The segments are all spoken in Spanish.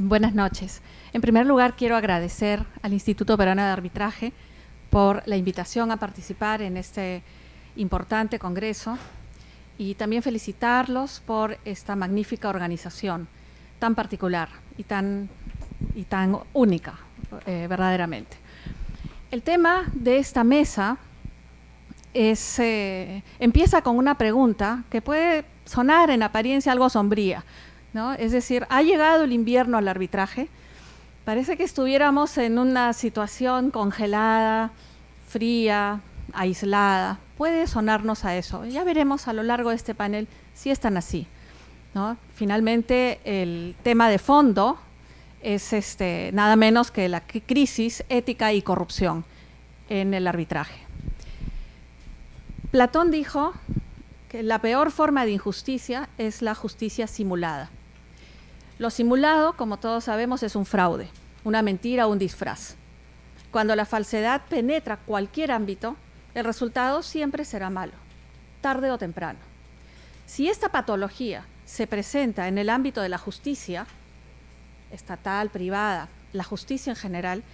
Buenas noches. En primer lugar, quiero agradecer al Instituto Peruano de Arbitraje por la invitación a participar en este importante congreso y también felicitarlos por esta magnífica organización tan particular y tan única, verdaderamente. El tema de esta mesa empieza con una pregunta que puede sonar en apariencia algo sombría, ¿no? Es decir, ¿ha llegado el invierno al arbitraje? Parece que estuviéramos en una situación congelada, fría, aislada. Puede sonarnos a eso. Ya veremos a lo largo de este panel si es tan así, ¿no? Finalmente, el tema de fondo es nada menos que la crisis ética y corrupción en el arbitraje. Platón dijo que la peor forma de injusticia es la justicia simulada. Lo simulado, como todos sabemos, es un fraude, una mentira o un disfraz. Cuando la falsedad penetra cualquier ámbito, el resultado siempre será malo, tarde o temprano. Si esta patología se presenta en el ámbito de la justicia, estatal, privada, la justicia en general,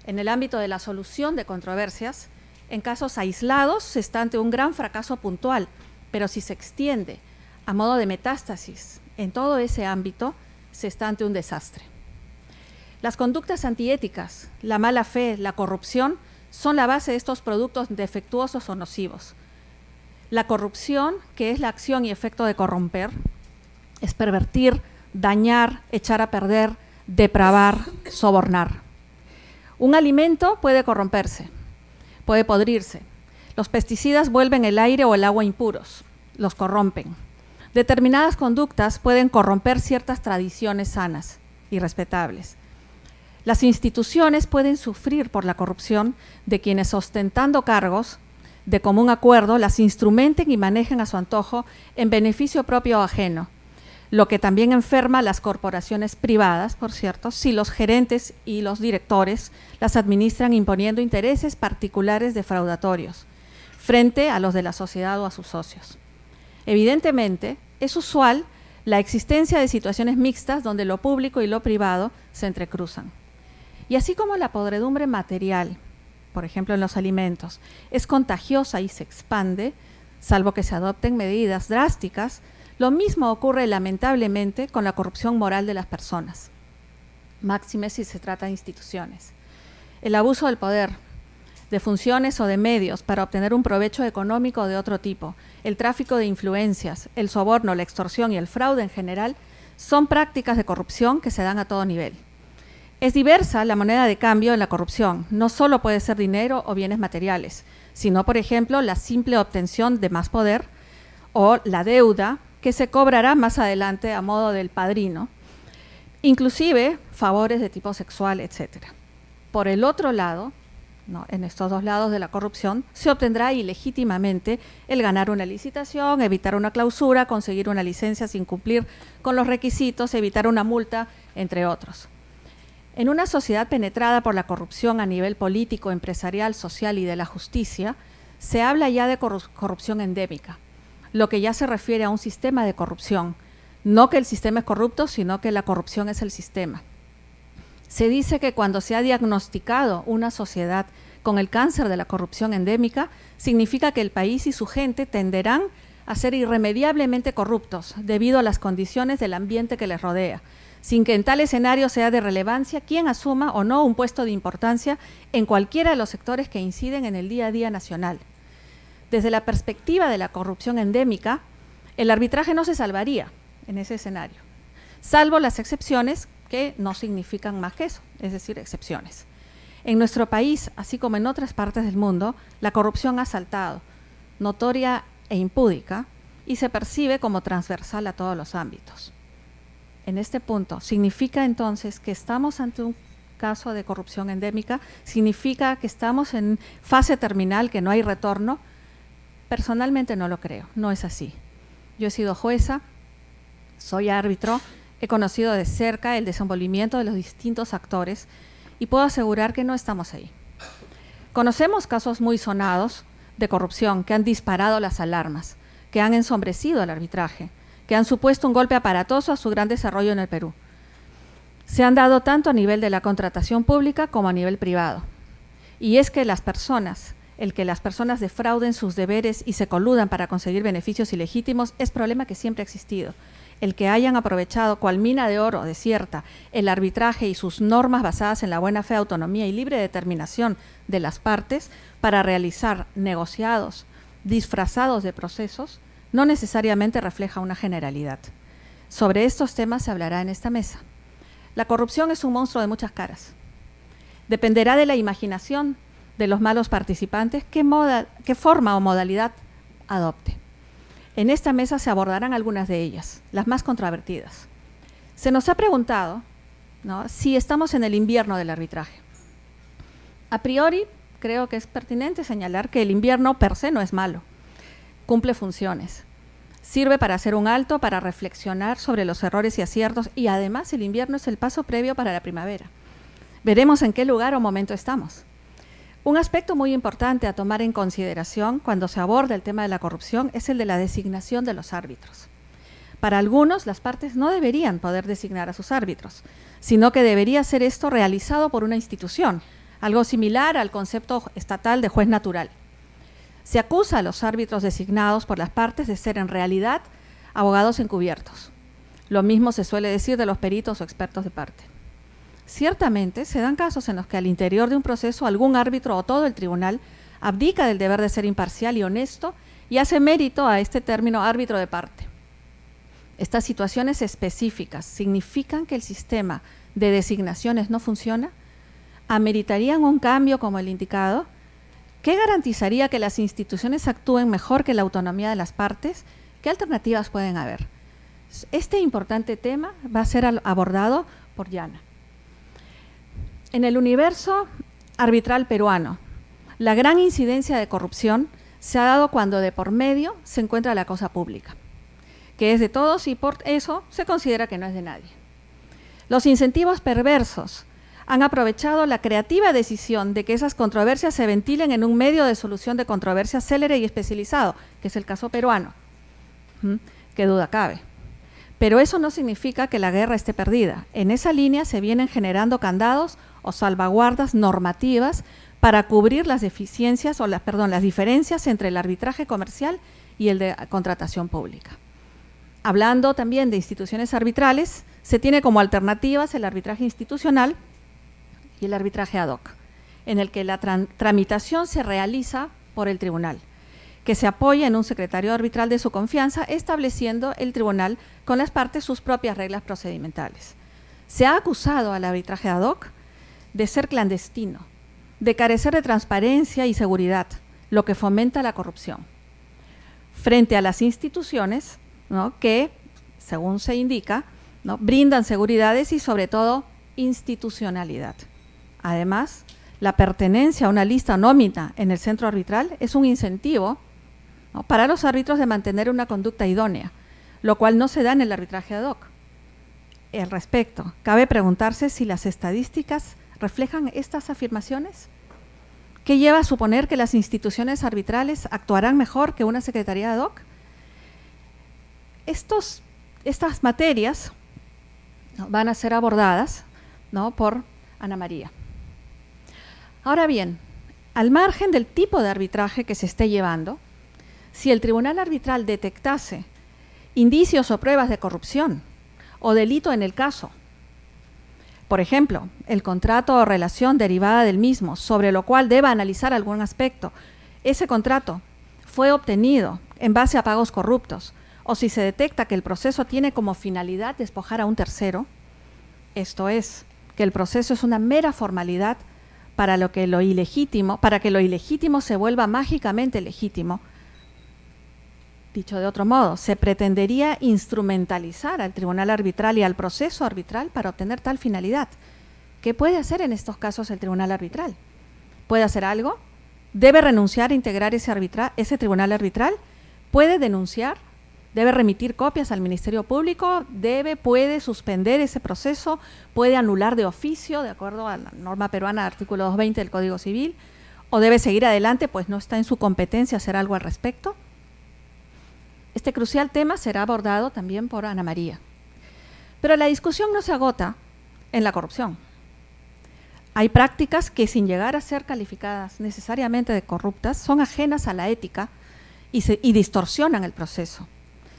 en el ámbito de la solución de controversias, en casos aislados se está ante un gran fracaso puntual, pero si se extiende a modo de metástasis en todo ese ámbito, se está ante un desastre. Las conductas antiéticas, la mala fe, la corrupción, son la base de estos productos defectuosos o nocivos. La corrupción, que es la acción y efecto de corromper, es pervertir, dañar, echar a perder, depravar, sobornar. Un alimento puede corromperse, puede podrirse. Los pesticidas vuelven el aire o el agua impuros, los corrompen. Determinadas conductas pueden corromper ciertas tradiciones sanas y respetables. Las instituciones pueden sufrir por la corrupción de quienes, ostentando cargos de común acuerdo, las instrumenten y manejen a su antojo en beneficio propio o ajeno, lo que también enferma a las corporaciones privadas, por cierto, si los gerentes y los directores las administran imponiendo intereses particulares defraudatorios frente a los de la sociedad o a sus socios. Evidentemente, es usual la existencia de situaciones mixtas donde lo público y lo privado se entrecruzan. Y así como la podredumbre material, por ejemplo en los alimentos, es contagiosa y se expande, salvo que se adopten medidas drásticas, lo mismo ocurre lamentablemente con la corrupción moral de las personas, máxime si se trata de instituciones. El abuso del poder, de funciones o de medios para obtener un provecho económico de otro tipo, el tráfico de influencias, el soborno, la extorsión y el fraude en general son prácticas de corrupción que se dan a todo nivel. Es diversa la moneda de cambio en la corrupción, no solo puede ser dinero o bienes materiales, sino, por ejemplo, la simple obtención de más poder o la deuda que se cobrará más adelante a modo del padrino, inclusive favores de tipo sexual, etc. Por el otro lado, ¿no? En estos dos lados de la corrupción, se obtendrá ilegítimamente el ganar una licitación, evitar una clausura, conseguir una licencia sin cumplir con los requisitos, evitar una multa, entre otros. En una sociedad penetrada por la corrupción a nivel político, empresarial, social y de la justicia, se habla ya de corrupción endémica, lo que ya se refiere a un sistema de corrupción, no que el sistema es corrupto, sino que la corrupción es el sistema. Se dice que cuando se ha diagnosticado una sociedad con el cáncer de la corrupción endémica, significa que el país y su gente tenderán a ser irremediablemente corruptos debido a las condiciones del ambiente que les rodea, sin que en tal escenario sea de relevancia quién asuma o no un puesto de importancia en cualquiera de los sectores que inciden en el día a día nacional. Desde la perspectiva de la corrupción endémica, el arbitraje no se salvaría en ese escenario, salvo las excepciones que no significan más que eso, es decir, excepciones. En nuestro país, así como en otras partes del mundo, la corrupción ha saltado, notoria e impúdica, y se percibe como transversal a todos los ámbitos. En este punto, ¿significa entonces que estamos ante un caso de corrupción endémica? ¿Significa que estamos en fase terminal, que no hay retorno? Personalmente no lo creo, no es así. Yo he sido jueza, soy árbitro, he conocido de cerca el desenvolvimiento de los distintos actores y puedo asegurar que no estamos ahí. Conocemos casos muy sonados de corrupción que han disparado las alarmas, que han ensombrecido al arbitraje, que han supuesto un golpe aparatoso a su gran desarrollo en el Perú. se han dado tanto a nivel de la contratación pública como a nivel privado. Y es que el que las personas defrauden sus deberes y se coludan para conseguir beneficios ilegítimos es problema que siempre ha existido. El que hayan aprovechado cual mina de oro desierta el arbitraje y sus normas basadas en la buena fe, autonomía y libre determinación de las partes para realizar negociados disfrazados de procesos, no necesariamente refleja una generalidad. Sobre estos temas se hablará en esta mesa. La corrupción es un monstruo de muchas caras. Dependerá de la imaginación de los malos participantes qué forma o modalidad adopte. En esta mesa se abordarán algunas de ellas, las más controvertidas. Se nos ha preguntado, ¿no?, si estamos en el invierno del arbitraje. A priori, creo que es pertinente señalar que el invierno per se no es malo, cumple funciones. Sirve para hacer un alto, para reflexionar sobre los errores y aciertos, y además el invierno es el paso previo para la primavera. Veremos en qué lugar o momento estamos. Un aspecto muy importante a tomar en consideración cuando se aborda el tema de la corrupción es el de la designación de los árbitros. Para algunos, las partes no deberían poder designar a sus árbitros, sino que debería ser esto realizado por una institución, algo similar al concepto estatal de juez natural. Se acusa a los árbitros designados por las partes de ser en realidad abogados encubiertos. Lo mismo se suele decir de los peritos o expertos de parte. Ciertamente se dan casos en los que al interior de un proceso algún árbitro o todo el tribunal abdica del deber de ser imparcial y honesto y hace mérito a este término árbitro de parte. Estas situaciones específicas significan que el sistema de designaciones no funciona, ameritarían un cambio como el indicado. ¿Qué garantizaría que las instituciones actúen mejor que la autonomía de las partes? ¿Qué alternativas pueden haber? Este importante tema va a ser abordado por Yana. En el universo arbitral peruano, la gran incidencia de corrupción se ha dado cuando de por medio se encuentra la cosa pública, que es de todos y por eso se considera que no es de nadie. Los incentivos perversos han aprovechado la creativa decisión de que esas controversias se ventilen en un medio de solución de controversias célere y especializado, que es el caso peruano. ¿Qué duda cabe? Pero eso no significa que la guerra esté perdida. En esa línea se vienen generando candados o salvaguardas normativas para cubrir las deficiencias o las diferencias entre el arbitraje comercial y el de contratación pública. Hablando también de instituciones arbitrales, se tiene como alternativas el arbitraje institucional y el arbitraje ad hoc, en el que la tramitación se realiza por el tribunal, que se apoya en un secretario arbitral de su confianza, estableciendo el tribunal con las partes sus propias reglas procedimentales. Se ha acusado al arbitraje ad hoc de ser clandestino, de carecer de transparencia y seguridad, lo que fomenta la corrupción. Frente a las instituciones, ¿no?, que, según se indica, ¿no?, brindan seguridades y sobre todo institucionalidad. Además, la pertenencia a una lista nómina en el centro arbitral es un incentivo, ¿no?, para los árbitros de mantener una conducta idónea, lo cual no se da en el arbitraje ad hoc. Al respecto, cabe preguntarse si las estadísticas reflejan estas afirmaciones. ¿Qué lleva a suponer que las instituciones arbitrales actuarán mejor que una secretaría ad hoc? Estas materias, ¿no?, van a ser abordadas, ¿no?, por Ana María. Ahora bien, al margen del tipo de arbitraje que se esté llevando, si el tribunal arbitral detectase indicios o pruebas de corrupción o delito en el caso, por ejemplo, el contrato o relación derivada del mismo, sobre lo cual deba analizar algún aspecto, ese contrato fue obtenido en base a pagos corruptos, o si se detecta que el proceso tiene como finalidad despojar a un tercero, esto es, que el proceso es una mera formalidad para que lo ilegítimo se vuelva mágicamente legítimo. Dicho de otro modo, se pretendería instrumentalizar al tribunal arbitral y al proceso arbitral para obtener tal finalidad. ¿Qué puede hacer en estos casos el tribunal arbitral? ¿Puede hacer algo? ¿Debe renunciar a integrar ese tribunal arbitral? ¿Puede denunciar? ¿Debe remitir copias al Ministerio Público? ¿Puede suspender ese proceso? ¿Puede anular de oficio, de acuerdo a la norma peruana, artículo 220 del Código Civil? ¿O debe seguir adelante, pues no está en su competencia hacer algo al respecto? Este crucial tema será abordado también por Ana María. Pero la discusión no se agota en la corrupción. Hay prácticas que, sin llegar a ser calificadas necesariamente de corruptas, son ajenas a la ética y distorsionan el proceso,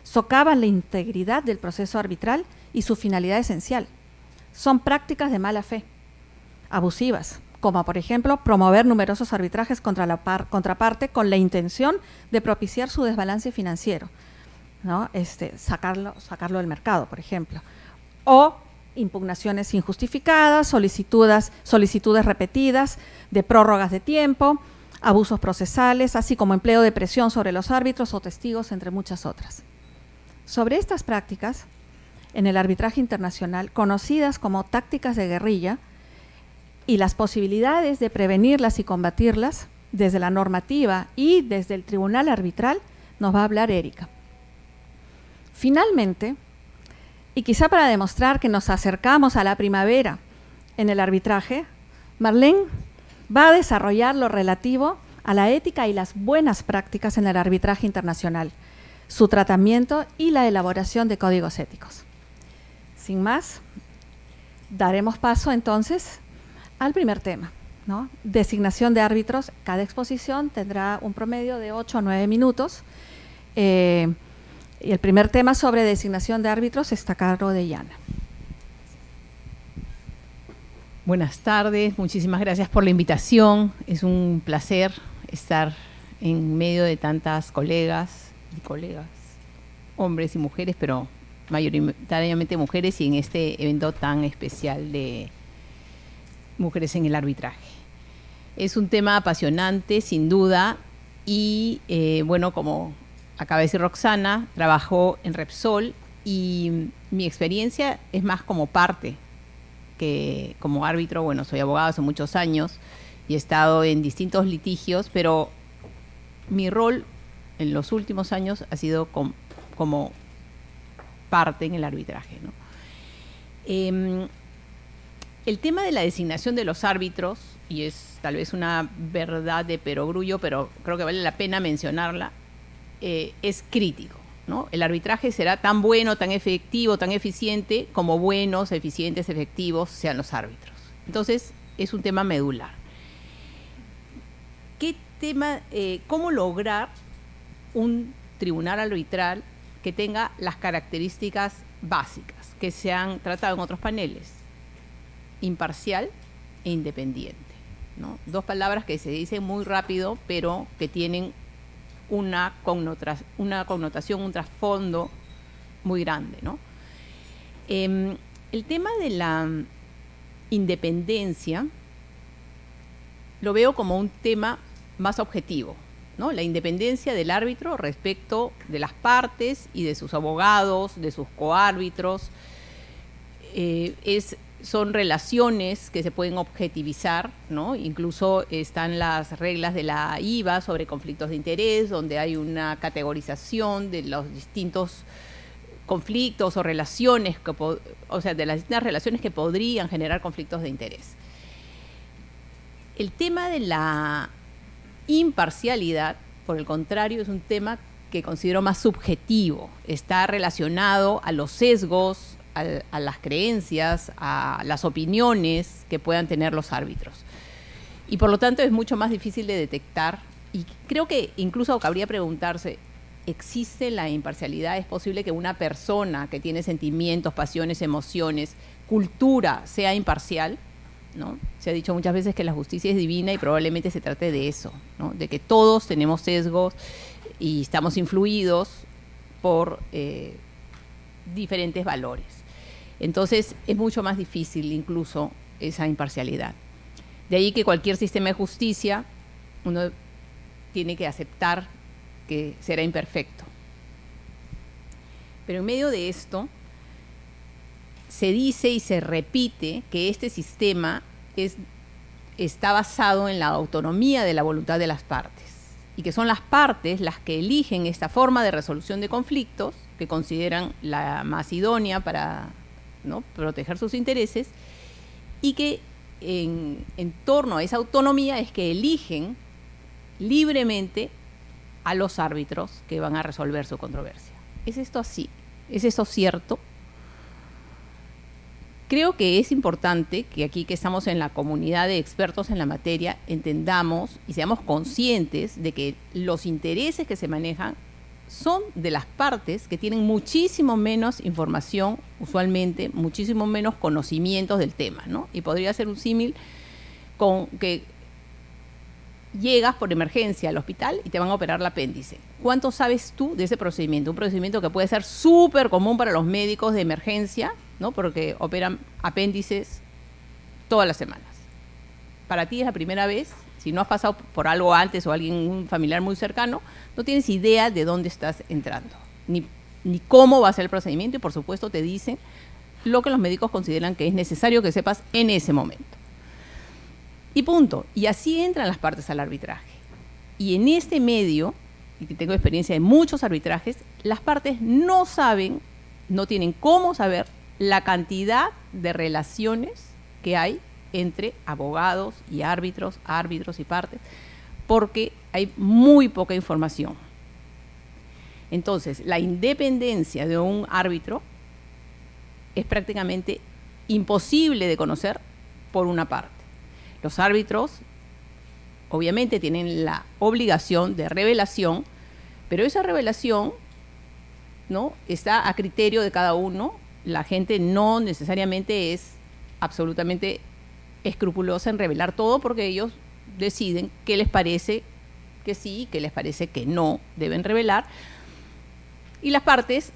socavan la integridad del proceso arbitral y su finalidad esencial. Son prácticas de mala fe, abusivas, como por ejemplo promover numerosos arbitrajes contra la contraparte con la intención de propiciar su desbalance financiero, ¿no? Sacarlo del mercado, por ejemplo, o impugnaciones injustificadas, solicitudes repetidas de prórrogas de tiempo, abusos procesales, así como empleo de presión sobre los árbitros o testigos, entre muchas otras. Sobre estas prácticas, en el arbitraje internacional, conocidas como tácticas de guerrilla, y las posibilidades de prevenirlas y combatirlas desde la normativa y desde el tribunal arbitral, nos va a hablar Erika. Finalmente, y quizá para demostrar que nos acercamos a la primavera en el arbitraje, Marlene va a desarrollar lo relativo a la ética y las buenas prácticas en el arbitraje internacional, su tratamiento y la elaboración de códigos éticos. Sin más, daremos paso entonces al primer tema, ¿no? Designación de árbitros. Cada exposición tendrá un promedio de 8 o 9 minutos. Y el primer tema sobre designación de árbitros está a cargo de Yana. Buenas tardes, muchísimas gracias por la invitación. Es un placer estar en medio de tantas colegas, hombres y mujeres, pero mayoritariamente mujeres, y en este evento tan especial de mujeres en el arbitraje. Es un tema apasionante, sin duda, y bueno, como acaba de decir Roxana, trabajó en Repsol y mi experiencia es más como parte que como árbitro. Bueno, soy abogada hace muchos años y he estado en distintos litigios, pero mi rol en los últimos años ha sido como parte en el arbitraje, ¿no? El tema de la designación de los árbitros, y es tal vez una verdad de perogrullo, pero creo que vale la pena mencionarla, es crítico, ¿no? El arbitraje será tan bueno, tan efectivo, tan eficiente como buenos, eficientes, efectivos sean los árbitros. Entonces, es un tema medular. ¿Cómo lograr un tribunal arbitral que tenga las características básicas que se han tratado en otros paneles? Imparcial e independiente, ¿no? Dos palabras que se dicen muy rápido, pero que tienen una connotación, un trasfondo muy grande, ¿no? El tema de la independencia lo veo como un tema más objetivo, ¿no? La independencia del árbitro respecto de las partes y de sus abogados, de sus coárbitros, son relaciones que se pueden objetivizar, ¿no? Incluso están las reglas de la IVA sobre conflictos de interés, donde hay una categorización de los distintos conflictos o relaciones, de las distintas relaciones que podrían generar conflictos de interés. El tema de la imparcialidad, por el contrario, es un tema que considero más subjetivo. Está relacionado a los sesgos, a las creencias, a las opiniones que puedan tener los árbitros. Y por lo tanto es mucho más difícil de detectar. Y creo que incluso cabría preguntarse, ¿existe la imparcialidad? ¿Es posible que una persona que tiene sentimientos, pasiones, emociones, cultura, sea imparcial? ¿No? Se ha dicho muchas veces que la justicia es divina y probablemente se trate de eso, ¿no? De que todos tenemos sesgos y estamos influidos por diferentes valores. Entonces es mucho más difícil incluso esa imparcialidad. De ahí que cualquier sistema de justicia uno tiene que aceptar que será imperfecto. Pero en medio de esto se dice y se repite que este sistema está basado en la autonomía de la voluntad de las partes y que son las partes las que eligen esta forma de resolución de conflictos que consideran la más idónea para, ¿no?, proteger sus intereses, y que en torno a esa autonomía es que eligen libremente a los árbitros que van a resolver su controversia. ¿Es esto así? ¿Es eso cierto? creo que es importante que aquí que estamos en la comunidad de expertos en la materia entendamos y seamos conscientes de que los intereses que se manejan son de las partes que tienen muchísimo menos información, usualmente, muchísimo menos conocimientos del tema, ¿no? Y podría ser un símil con que llegas por emergencia al hospital y te van a operar el apéndice. ¿Cuánto sabes tú de ese procedimiento? Un procedimiento que puede ser súper común para los médicos de emergencia, ¿no? Porque operan apéndices todas las semanas. Para ti es la primera vez, si no has pasado por algo antes o alguien, un familiar muy cercano, no tienes idea de dónde estás entrando, ni cómo va a ser el procedimiento, y por supuesto te dicen lo que los médicos consideran que es necesario que sepas en ese momento. Y punto. Y así entran las partes al arbitraje. Y en este medio, y que tengo experiencia de muchos arbitrajes, las partes no saben, no tienen cómo saber la cantidad de relaciones que hay entre abogados y árbitros y partes, porque hay muy poca información. Entonces, la independencia de un árbitro es prácticamente imposible de conocer por una parte. Los árbitros, obviamente, tienen la obligación de revelación, pero esa revelación, ¿no?, está a criterio de cada uno. La gente no necesariamente es absolutamente escrupulosa en revelar todo, porque ellos deciden qué les parece que sí, qué les parece que no deben revelar. Y las partes,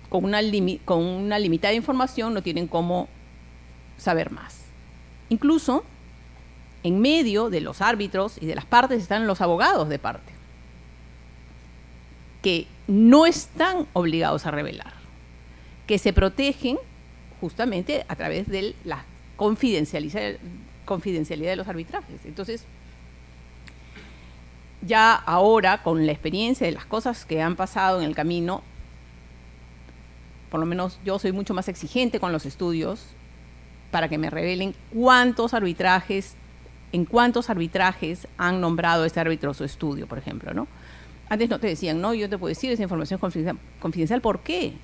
con una limitada información, no tienen cómo saber más. Incluso, en medio de los árbitros y de las partes están los abogados de parte, que no están obligados a revelar, que se protegen justamente a través de la confidencialidad de los arbitrajes. Entonces, ya ahora, con la experiencia de las cosas que han pasado en el camino, por lo menos yo soy mucho más exigente con los estudios para que me revelen en cuántos arbitrajes han nombrado este árbitro su estudio, por ejemplo, ¿no? Antes no te decían, no, yo te puedo decir, esa información confidencial. ¿Por qué?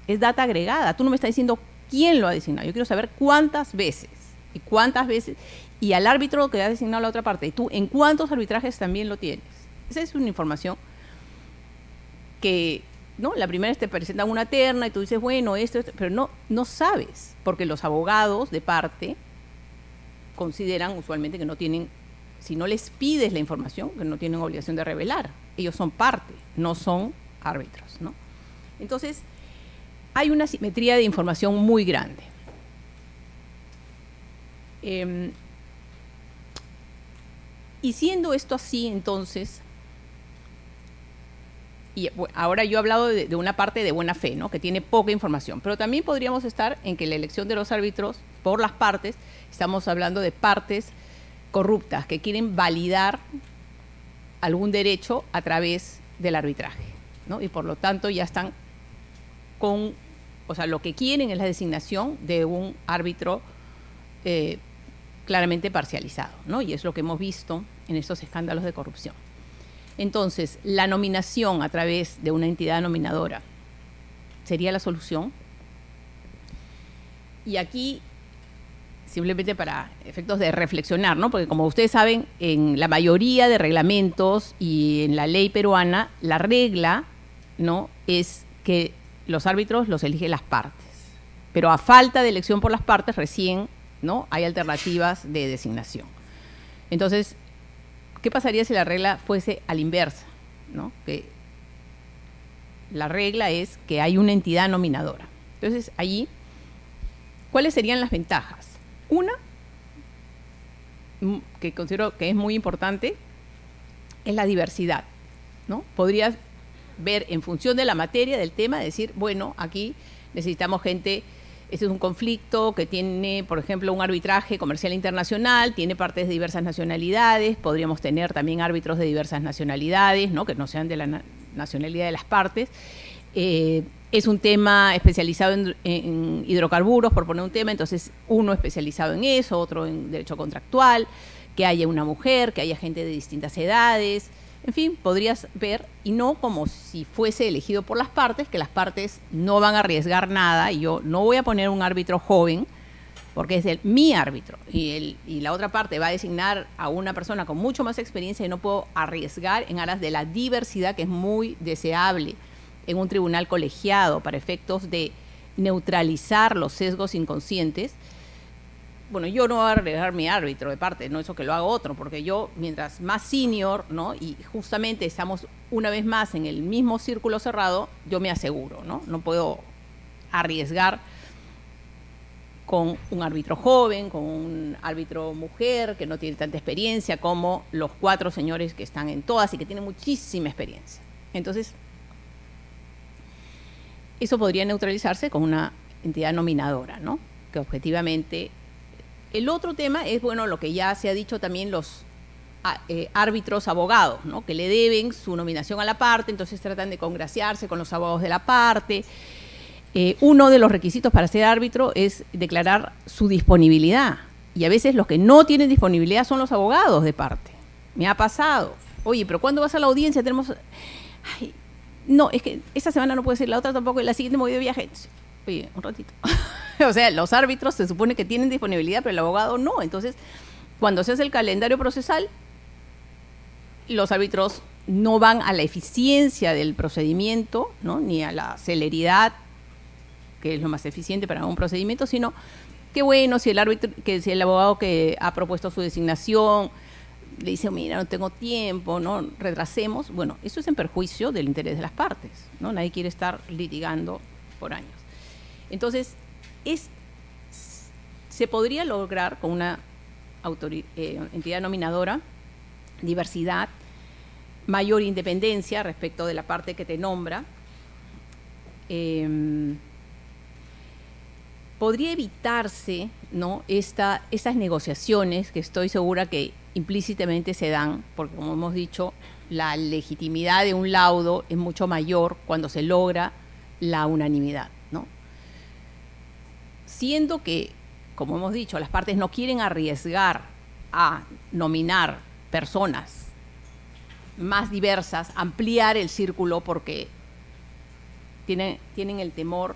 Es data agregada. Tú no me estás diciendo quién lo ha designado. Yo quiero saber cuántas veces, y al árbitro que ha designado la otra parte, y tú en cuántos arbitrajes también lo tienes. Esa es una información que, ¿no? La primera vez te presentan una terna y tú dices, bueno, esto, pero no sabes, porque los abogados de parte consideran usualmente que no tienen, si no les pides la información, que no tienen obligación de revelar. Ellos son parte, no son árbitros, ¿no? Entonces, hay una simetría de información muy grande. Y siendo esto así, entonces, y ahora yo he hablado de una parte de buena fe, ¿no?, que tiene poca información, pero también podríamos estar en que la elección de los árbitros por las partes, estamos hablando de partes corruptas que quieren validar algún derecho a través del arbitraje, ¿no? Y por lo tanto ya están lo que quieren es la designación de un árbitro claramente parcializado, ¿no? Y es lo que hemos visto en estos escándalos de corrupción. Entonces, la nominación a través de una entidad nominadora sería la solución. Y aquí, simplemente para efectos de reflexionar, ¿no?, porque como ustedes saben, en la mayoría de reglamentos y en la ley peruana, la regla, ¿no?, es que los árbitros los eligen las partes. Pero a falta de elección por las partes, recién, ¿no?, hay alternativas de designación. Entonces, ¿qué pasaría si la regla fuese a la inversa, ¿no? Que la regla es que hay una entidad nominadora. Entonces, allí, ¿cuáles serían las ventajas? Una, que considero que es muy importante, es la diversidad, ¿no? Podrías ver en función de la materia, del tema, decir, bueno, aquí necesitamos gente. Este es un conflicto que tiene, por ejemplo, un arbitraje comercial internacional, tiene partes de diversas nacionalidades, podríamos tener también árbitros de diversas nacionalidades, ¿no?, que no sean de la nacionalidad de las partes. Es un tema especializado en hidrocarburos, por poner un tema, entonces uno especializado en eso, otro en derecho contractual, que haya una mujer, que haya gente de distintas edades, En fin, podrías ver, y no como si fuese elegido por las partes, que las partes no van a arriesgar nada, y yo no voy a poner un árbitro joven, porque es mi árbitro, y la otra parte va a designar a una persona con mucho más experiencia, y no puedo arriesgar en aras de la diversidad, que es muy deseable en un tribunal colegiado para efectos de neutralizar los sesgos inconscientes. Bueno, yo no voy a arriesgar mi árbitro de parte, no eso que lo haga otro, porque yo, mientras más senior, ¿no? Y justamente estamos una vez más en el mismo círculo cerrado, yo me aseguro, ¿no? No puedo arriesgar con un árbitro joven, con un árbitro mujer que no tiene tanta experiencia como los 4 señores que están en todas y que tienen muchísima experiencia. Entonces, eso podría neutralizarse con una entidad nominadora, ¿no? Que objetivamente... El otro tema es, bueno, lo que ya se ha dicho también, los árbitros abogados, ¿no? Que le deben su nominación a la parte, entonces tratan de congraciarse con los abogados de la parte. Uno de los requisitos para ser árbitro es declarar su disponibilidad. Y a veces los que no tienen disponibilidad son los abogados de parte. Me ha pasado. Oye, pero ¿cuándo vas a la audiencia? Tenemos... Ay, no, es que esta semana no puede ser, la otra tampoco, y la siguiente me voy de viaje. Oye, un ratito. O sea, los árbitros se supone que tienen disponibilidad, pero el abogado no. Entonces, cuando se hace el calendario procesal, los árbitros no van a la eficiencia del procedimiento, ¿no? Ni a la celeridad, que es lo más eficiente para un procedimiento, sino que bueno, si el abogado que ha propuesto su designación le dice, mira, no tengo tiempo, no retrasemos, bueno, eso es en perjuicio del interés de las partes, ¿no? Nadie quiere estar litigando por años. Entonces, se podría lograr con una entidad nominadora, diversidad, mayor independencia respecto de la parte que te nombra. Podría evitarse, ¿no? Esas negociaciones que estoy segura que implícitamente se dan, porque como hemos dicho, la legitimidad de un laudo es mucho mayor cuando se logra la unanimidad, ¿no? Siendo que, como hemos dicho, las partes no quieren arriesgar a nominar personas más diversas, ampliar el círculo porque tienen el temor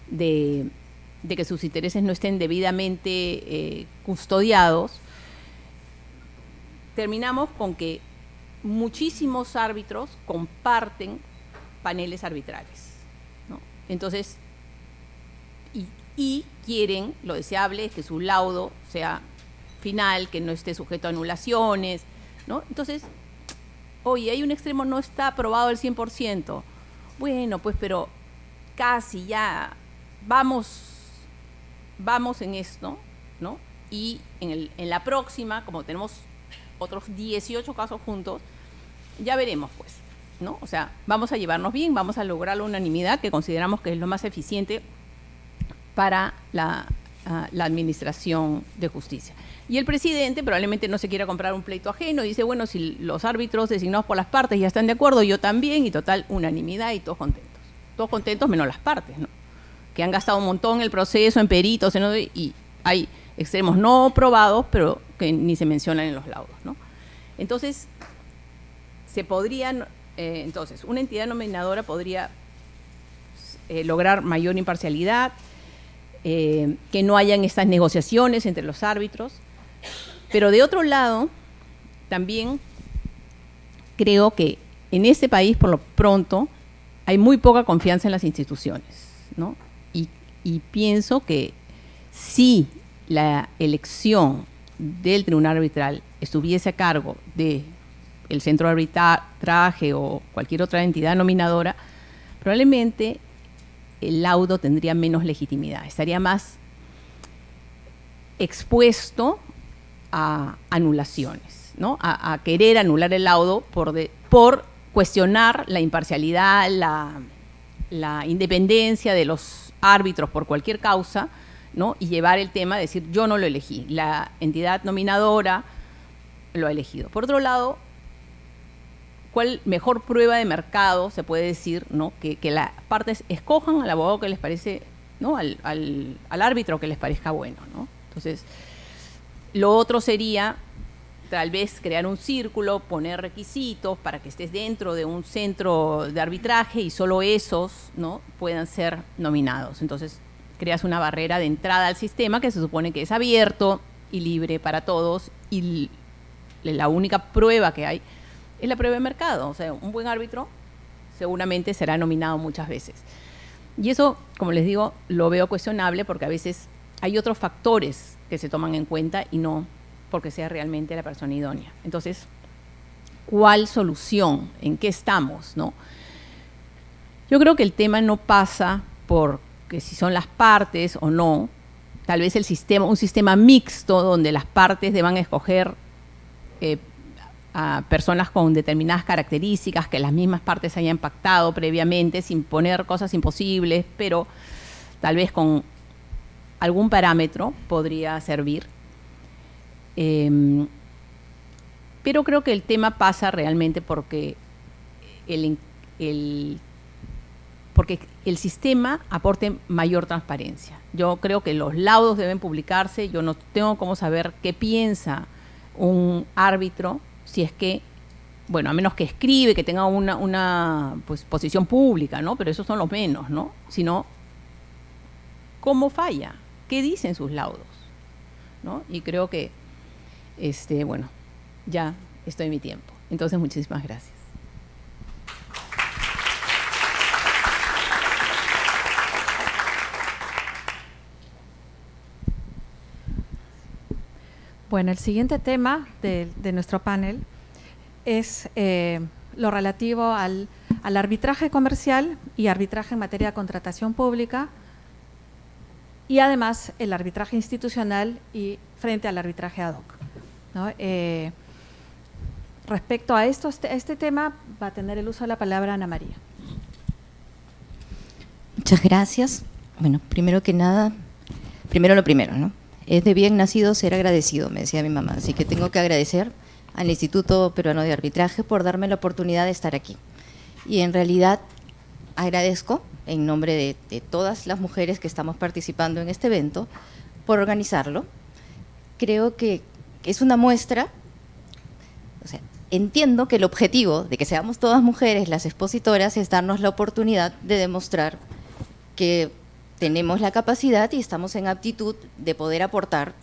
de que sus intereses no estén debidamente custodiados, terminamos con que muchísimos árbitros comparten paneles arbitrales, ¿no? Entonces, y quieren, lo deseable es que su laudo sea final, que no esté sujeto a anulaciones, ¿no? Entonces, oye, hay un extremo, no está aprobado al 100%. Bueno, pues, pero casi ya vamos en esto, ¿no? Y en la próxima, como tenemos otros 18 casos juntos, ya veremos, pues, ¿no? O sea, vamos a llevarnos bien, vamos a lograr la unanimidad, que consideramos que es lo más eficiente para la administración de justicia. Y el presidente probablemente no se quiera comprar un pleito ajeno y dice, bueno, si los árbitros designados por las partes ya están de acuerdo, yo también, y total, unanimidad y todos contentos. Todos contentos menos las partes, ¿no? Que han gastado un montón en el proceso, en peritos, y hay extremos no probados, pero que ni se mencionan en los laudos, ¿no? Entonces, una entidad nominadora podría lograr mayor imparcialidad, que no hayan estas negociaciones entre los árbitros, pero de otro lado, también creo que en este país, por lo pronto, hay muy poca confianza en las instituciones, ¿no? Y pienso que si la elección del tribunal arbitral estuviese a cargo del centro de arbitraje o cualquier otra entidad nominadora, probablemente el laudo tendría menos legitimidad, estaría más expuesto a anulaciones, ¿no? A querer anular el laudo por cuestionar la imparcialidad, la independencia de los árbitros por cualquier causa, ¿no? Y llevar el tema de decir, yo no lo elegí, la entidad nominadora lo ha elegido. Por otro lado, ¿cuál mejor prueba de mercado se puede decir, ¿no? Que las partes escojan al abogado que les parece, ¿no? Al árbitro que les parezca bueno, ¿no? Entonces, lo otro sería tal vez crear un círculo, poner requisitos para que estés dentro de un centro de arbitraje y solo esos, ¿no?, puedan ser nominados. Entonces creas una barrera de entrada al sistema que se supone que es abierto y libre para todos, y la única prueba que hay es la prueba de mercado. O sea, un buen árbitro seguramente será nominado muchas veces. Y eso, como les digo, lo veo cuestionable porque a veces hay otros factores que se toman en cuenta y no porque sea realmente la persona idónea. Entonces, ¿cuál solución? ¿En qué estamos, no? Yo creo que el tema no pasa por que si son las partes o no. Tal vez el sistema, un sistema mixto donde las partes deban escoger a personas con determinadas características que las mismas partes hayan pactado previamente, sin poner cosas imposibles, pero tal vez con algún parámetro podría servir. Pero creo que el tema pasa realmente porque porque el sistema aporte mayor transparencia. Yo creo que los laudos deben publicarse. Yo no tengo cómo saber qué piensa un árbitro si es que, bueno, a menos que escribe, que tenga una pues, posición pública, ¿no? Pero esos son los menos, ¿no? Sino, ¿cómo falla? ¿Qué dicen sus laudos? ¿No? Y creo que, bueno, ya estoy en mi tiempo. Entonces, muchísimas gracias. Bueno, el siguiente tema de nuestro panel es lo relativo al arbitraje comercial y arbitraje en materia de contratación pública, y además el arbitraje institucional y frente al arbitraje ad hoc, ¿no? Respecto a este tema va a tener el uso de la palabra Ana María. Muchas gracias. Bueno, primero que nada, primero lo primero, ¿no? Es de bien nacido ser agradecido, me decía mi mamá, así que tengo que agradecer al Instituto Peruano de Arbitraje por darme la oportunidad de estar aquí. Y en realidad agradezco, en nombre de todas las mujeres que estamos participando en este evento, por organizarlo. Creo que es una muestra, o sea, entiendo que el objetivo de que seamos todas mujeres las expositoras es darnos la oportunidad de demostrar que tenemos la capacidad y estamos en aptitud de poder aportar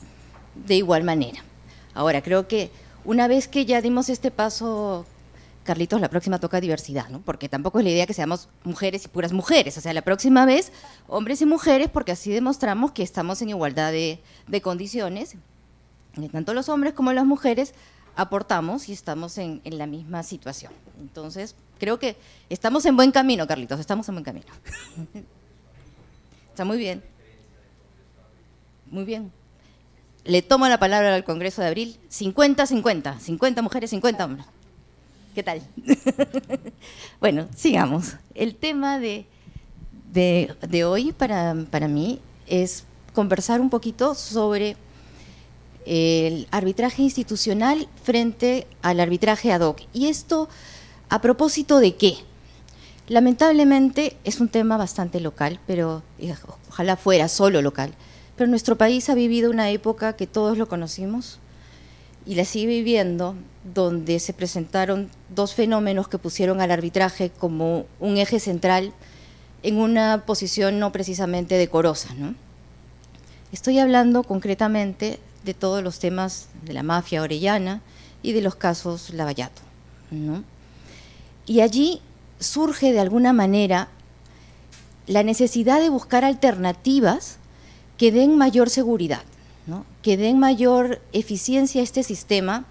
de igual manera. Ahora, creo que una vez que ya dimos este paso, Carlitos, la próxima toca diversidad, ¿no? Porque tampoco es la idea que seamos mujeres y puras mujeres. O sea, la próxima vez, hombres y mujeres, porque así demostramos que estamos en igualdad de condiciones. Tanto los hombres como las mujeres aportamos y estamos en la misma situación. Entonces, creo que estamos en buen camino, Carlitos, estamos en buen camino. Está muy bien. Muy bien. Le tomo la palabra al Congreso de Abril. 50-50. 50 mujeres, 50 hombres. ¿Qué tal? Bueno, sigamos. El tema de hoy para mí es conversar un poquito sobre el arbitraje institucional frente al arbitraje ad hoc. Y esto, ¿a propósito de qué? Lamentablemente es un tema bastante local, pero ojalá fuera solo local. Pero nuestro país ha vivido una época que todos lo conocimos y la sigue viviendo, donde se presentaron dos fenómenos que pusieron al arbitraje como un eje central en una posición no precisamente decorosa, ¿no? Estoy hablando concretamente de todos los temas de la mafia orellana y de los casos Lavallato, ¿no? Y allí surge de alguna manera la necesidad de buscar alternativas que den mayor seguridad, ¿no? Que den mayor eficiencia a este sistema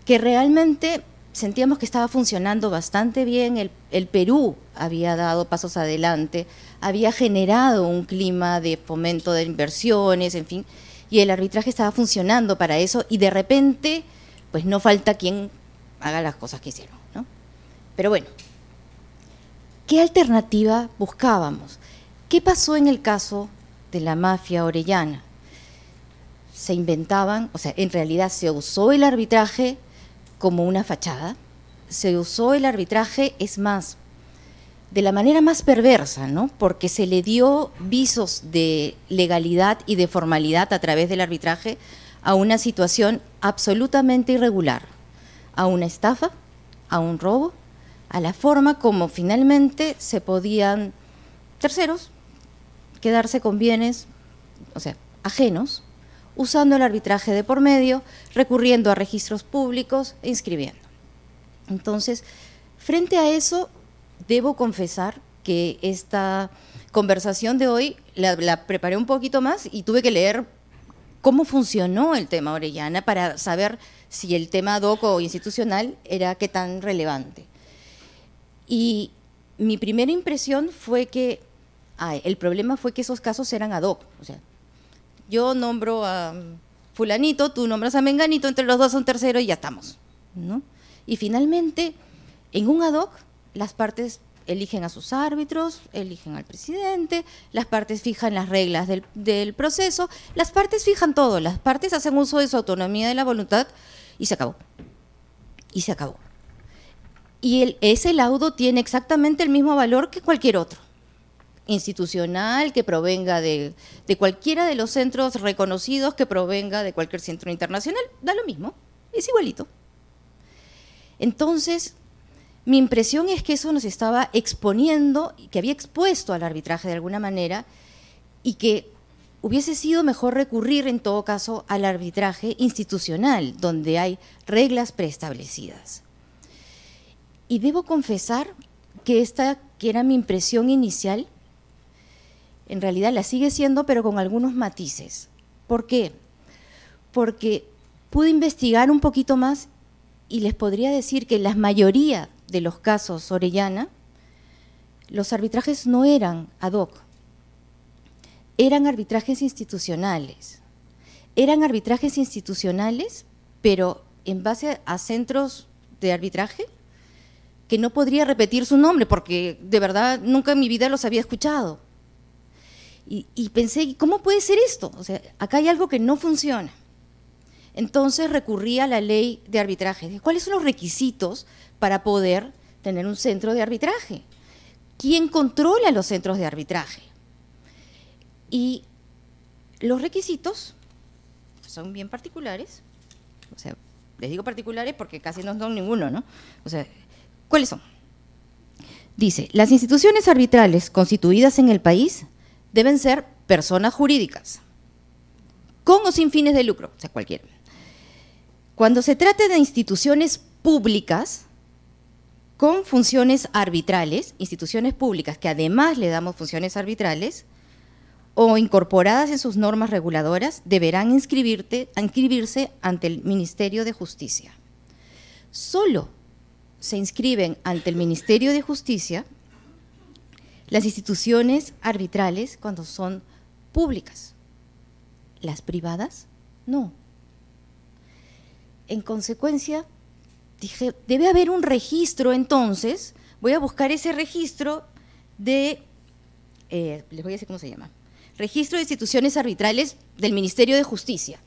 que realmente sentíamos que estaba funcionando bastante bien. El Perú había dado pasos adelante, había generado un clima de fomento de inversiones, en fin, y el arbitraje estaba funcionando para eso, y de repente, pues no falta quien haga las cosas que hicieron, ¿no? Pero bueno, ¿qué alternativa buscábamos? ¿Qué pasó en el caso de la mafia orellana? Se inventaban, o sea, en realidad se usó el arbitraje como una fachada, se usó el arbitraje, es más, de la manera más perversa, ¿no? Porque se le dio visos de legalidad y de formalidad a través del arbitraje a una situación absolutamente irregular, a una estafa, a un robo, a la forma como finalmente se podían terceros quedarse con bienes, o sea, ajenos, usando el arbitraje de por medio, recurriendo a registros públicos e inscribiendo. Entonces, frente a eso, debo confesar que esta conversación de hoy la preparé un poquito más y tuve que leer cómo funcionó el tema Orellana para saber si el tema ad hoc o institucional era qué tan relevante. Y mi primera impresión fue que el problema fue que esos casos eran ad hoc. O sea, yo nombro a fulanito, tú nombras a menganito, entre los dos son tercero y ya estamos, ¿no? Y finalmente, en un ad hoc, las partes eligen a sus árbitros, eligen al presidente, las partes fijan las reglas del proceso, las partes fijan todo, las partes hacen uso de su autonomía de la voluntad y se acabó. Y se acabó. Y ese laudo tiene exactamente el mismo valor que cualquier otro, institucional, que provenga de cualquiera de los centros reconocidos, que provenga de cualquier centro internacional, da lo mismo, es igualito. Entonces, mi impresión es que eso nos estaba exponiendo, que había expuesto al arbitraje de alguna manera, y que hubiese sido mejor recurrir en todo caso al arbitraje institucional, donde hay reglas preestablecidas. Y debo confesar que esta, que era mi impresión inicial, en realidad la sigue siendo, pero con algunos matices. ¿Por qué? Porque pude investigar un poquito más y les podría decir que la mayoría de los casos Orellana, los arbitrajes no eran ad hoc, eran arbitrajes institucionales. Eran arbitrajes institucionales, pero en base a centros de arbitraje que no podría repetir su nombre, porque de verdad nunca en mi vida los había escuchado. Y pensé, ¿cómo puede ser esto? O sea, acá hay algo que no funciona. Entonces recurrí a la ley de arbitraje. ¿Cuáles son los requisitos para poder tener un centro de arbitraje? ¿Quién controla los centros de arbitraje? Y los requisitos son bien particulares. O sea, les digo particulares porque casi no son ninguno, ¿no? O sea, ¿cuáles son? Dice, las instituciones arbitrales constituidas en el país deben ser personas jurídicas, con o sin fines de lucro, o sea, cualquiera. Cuando se trate de instituciones públicas con funciones arbitrales, instituciones públicas que además le damos funciones arbitrales, o incorporadas en sus normas reguladoras, deberán inscribirse ante el Ministerio de Justicia. Solo se inscriben ante el Ministerio de Justicia las instituciones arbitrales cuando son públicas. Las privadas, no. En consecuencia, dije, debe haber un registro entonces, voy a buscar ese registro de, les voy a decir cómo se llama, Registro de Instituciones Arbitrales del Ministerio de Justicia,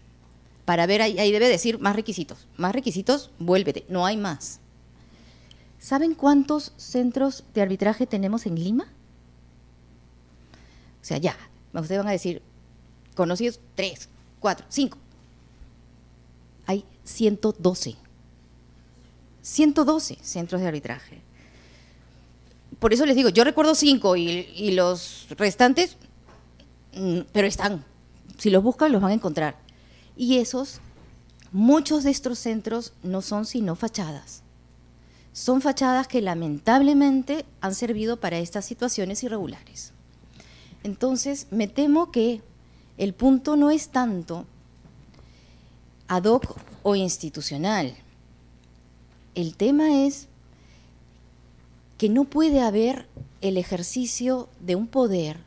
para ver, ahí debe decir más requisitos, vuélvete, no hay más. ¿Saben cuántos centros de arbitraje tenemos en Lima? O sea, ya, ustedes van a decir, conocidos 3, 4, 5. Hay 112. 112 centros de arbitraje. Por eso les digo, yo recuerdo 5 y los restantes, pero están. Si los buscan, los van a encontrar. Y muchos de estos centros no son sino fachadas. Son fachadas que lamentablemente han servido para estas situaciones irregulares. Entonces, me temo que el punto no es tanto ad hoc o institucional. El tema es que no puede haber el ejercicio de un poder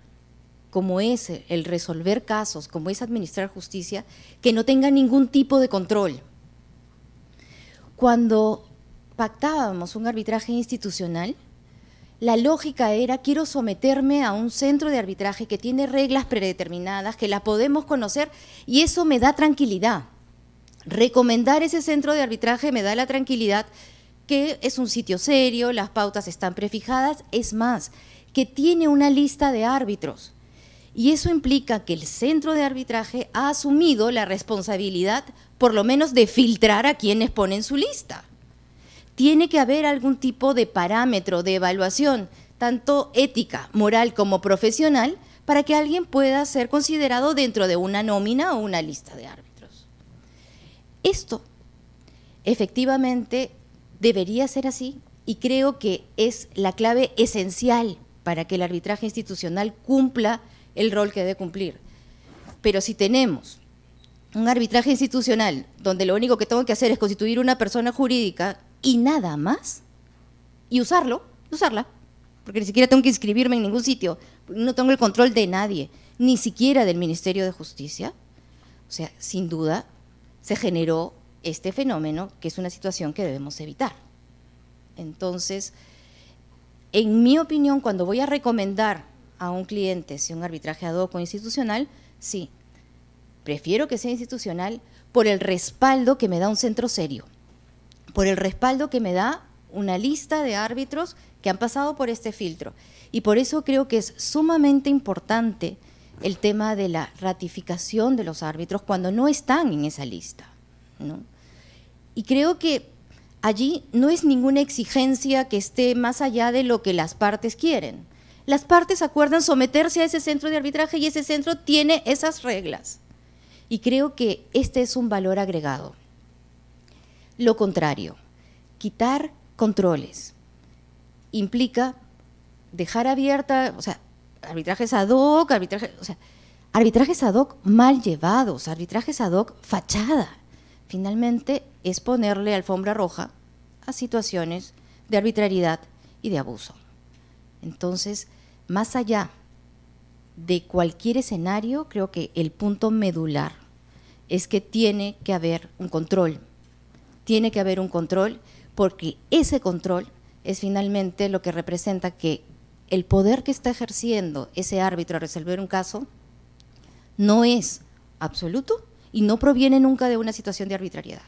como es el resolver casos, como es administrar justicia, que no tenga ningún tipo de control. Cuando pactábamos un arbitraje institucional, la lógica era, quiero someterme a un centro de arbitraje que tiene reglas predeterminadas, que las podemos conocer, y eso me da tranquilidad. Recomendar ese centro de arbitraje me da la tranquilidad que es un sitio serio, las pautas están prefijadas, es más, que tiene una lista de árbitros Y eso implica que el centro de arbitraje ha asumido la responsabilidad, por lo menos, de filtrar a quienes ponen su lista. Tiene que haber algún tipo de parámetro de evaluación, tanto ética, moral como profesional, para que alguien pueda ser considerado dentro de una nómina o una lista de árbitros. Esto, efectivamente, debería ser así y creo que es la clave esencial para que el arbitraje institucional cumpla el rol que debe cumplir. Pero si tenemos un arbitraje institucional donde lo único que tengo que hacer es constituir una persona jurídica y nada más, y usarla, porque ni siquiera tengo que inscribirme en ningún sitio, no tengo el control de nadie, ni siquiera del Ministerio de Justicia, o sea, sin duda se generó este fenómeno que es una situación que debemos evitar. Entonces, en mi opinión, cuando voy a recomendar a un cliente si un arbitraje ad hoc o institucional, sí, prefiero que sea institucional por el respaldo que me da un centro serio, por el respaldo que me da una lista de árbitros que han pasado por este filtro. Y por eso creo que es sumamente importante el tema de la ratificación de los árbitros cuando no están en esa lista, ¿no? Y creo que allí no es ninguna exigencia que esté más allá de lo que las partes quieren. Las partes acuerdan someterse a ese centro de arbitraje y ese centro tiene esas reglas. Y creo que este es un valor agregado. Lo contrario, quitar controles implica dejar abierta, o sea, arbitrajes ad hoc, arbitrajes ad hoc mal llevados, arbitrajes ad hoc fachada. Finalmente es ponerle alfombra roja a situaciones de arbitrariedad y de abuso. Entonces, más allá de cualquier escenario, creo que el punto medular es que tiene que haber un control. Tiene que haber un control porque ese control es finalmente lo que representa que el poder que está ejerciendo ese árbitro a resolver un caso no es absoluto y no proviene nunca de una situación de arbitrariedad.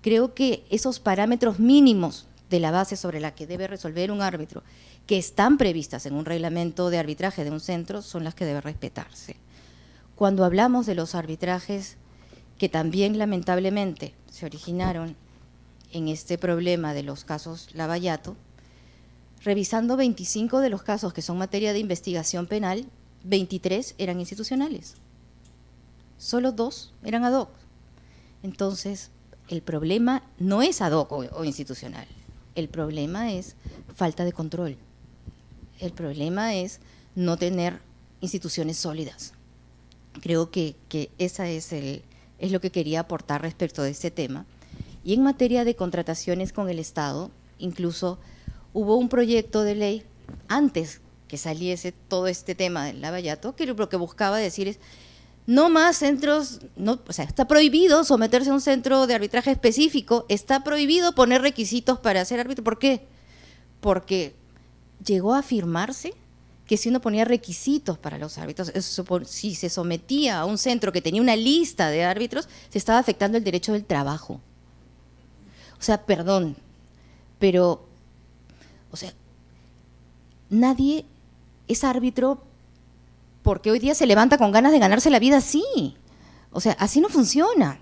Creo que esos parámetros mínimos de la base sobre la que debe resolver un árbitro, que están previstas en un reglamento de arbitraje de un centro, son las que deben respetarse. Cuando hablamos de los arbitrajes que también lamentablemente se originaron en este problema de los casos Lavallato, revisando 25 de los casos que son materia de investigación penal, 23 eran institucionales, solo 2 eran ad hoc. Entonces, el problema no es ad hoc o institucional, el problema es falta de control, el problema es no tener instituciones sólidas. Creo que esa es lo que quería aportar respecto de este tema. Y en materia de contrataciones con el Estado, incluso hubo un proyecto de ley antes que saliese todo este tema del Lavallato, que lo que buscaba decir es no más centros, no, o sea, está prohibido someterse a un centro de arbitraje específico, está prohibido poner requisitos para ser árbitro. ¿Por qué? Porque llegó a afirmarse que si uno ponía requisitos para los árbitros, si se sometía a un centro que tenía una lista de árbitros, se estaba afectando el derecho del trabajo. O sea, perdón, pero, o sea, nadie es árbitro porque hoy día se levanta con ganas de ganarse la vida así. O sea, así no funciona.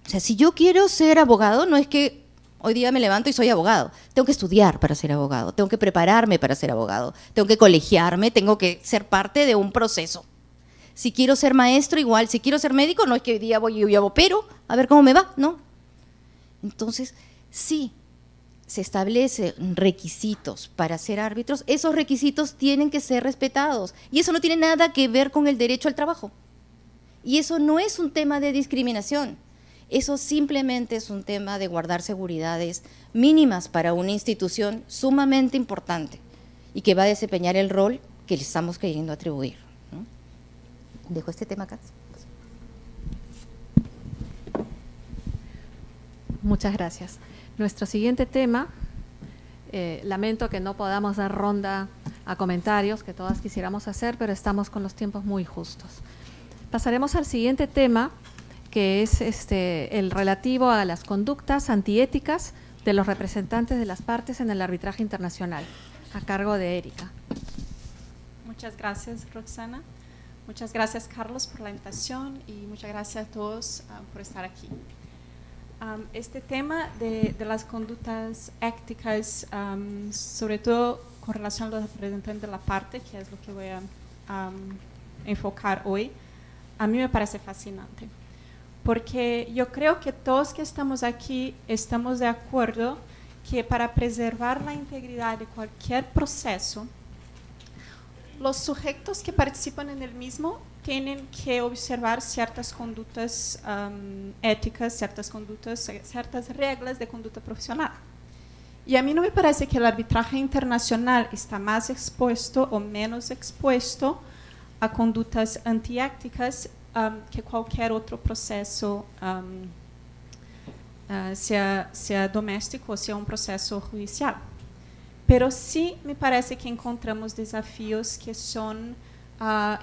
O sea, si yo quiero ser abogado, no es que hoy día me levanto y soy abogado. Tengo que estudiar para ser abogado, tengo que prepararme para ser abogado, tengo que colegiarme, tengo que ser parte de un proceso. Si quiero ser maestro, igual. Si quiero ser médico, no es que hoy día voy y opero, a ver cómo me va, no. Entonces, sí, se establecen requisitos para ser árbitros, esos requisitos tienen que ser respetados y eso no tiene nada que ver con el derecho al trabajo. Y eso no es un tema de discriminación, eso simplemente es un tema de guardar seguridades mínimas para una institución sumamente importante y que va a desempeñar el rol que le estamos queriendo atribuir, ¿no? Dejo este tema acá. Muchas gracias. Nuestro siguiente tema, lamento que no podamos dar ronda a comentarios, que todas quisiéramos hacer, pero estamos con los tiempos muy justos. Pasaremos al siguiente tema, que es el relativo a las conductas antiéticas de los representantes de las partes en el arbitraje internacional, a cargo de Erika. Muchas gracias, Roxana. Muchas gracias, Carlos, por la invitación y muchas gracias a todos por estar aquí. Este tema de las conductas éticas, sobre todo con relación a los representantes de la parte, que es lo que voy a enfocar hoy, a mí me parece fascinante. Porque yo creo que todos que estamos aquí estamos de acuerdo que para preservar la integridad de cualquier proceso, los sujetos que participan en el mismo tienen que observar ciertas conductas éticas, ciertas reglas de conducta profesional. Y a mí no me parece que el arbitraje internacional está más expuesto o menos expuesto a conductas antiéticas que cualquier otro proceso, sea doméstico o sea un proceso judicial. Pero sí me parece que encontramos desafíos que son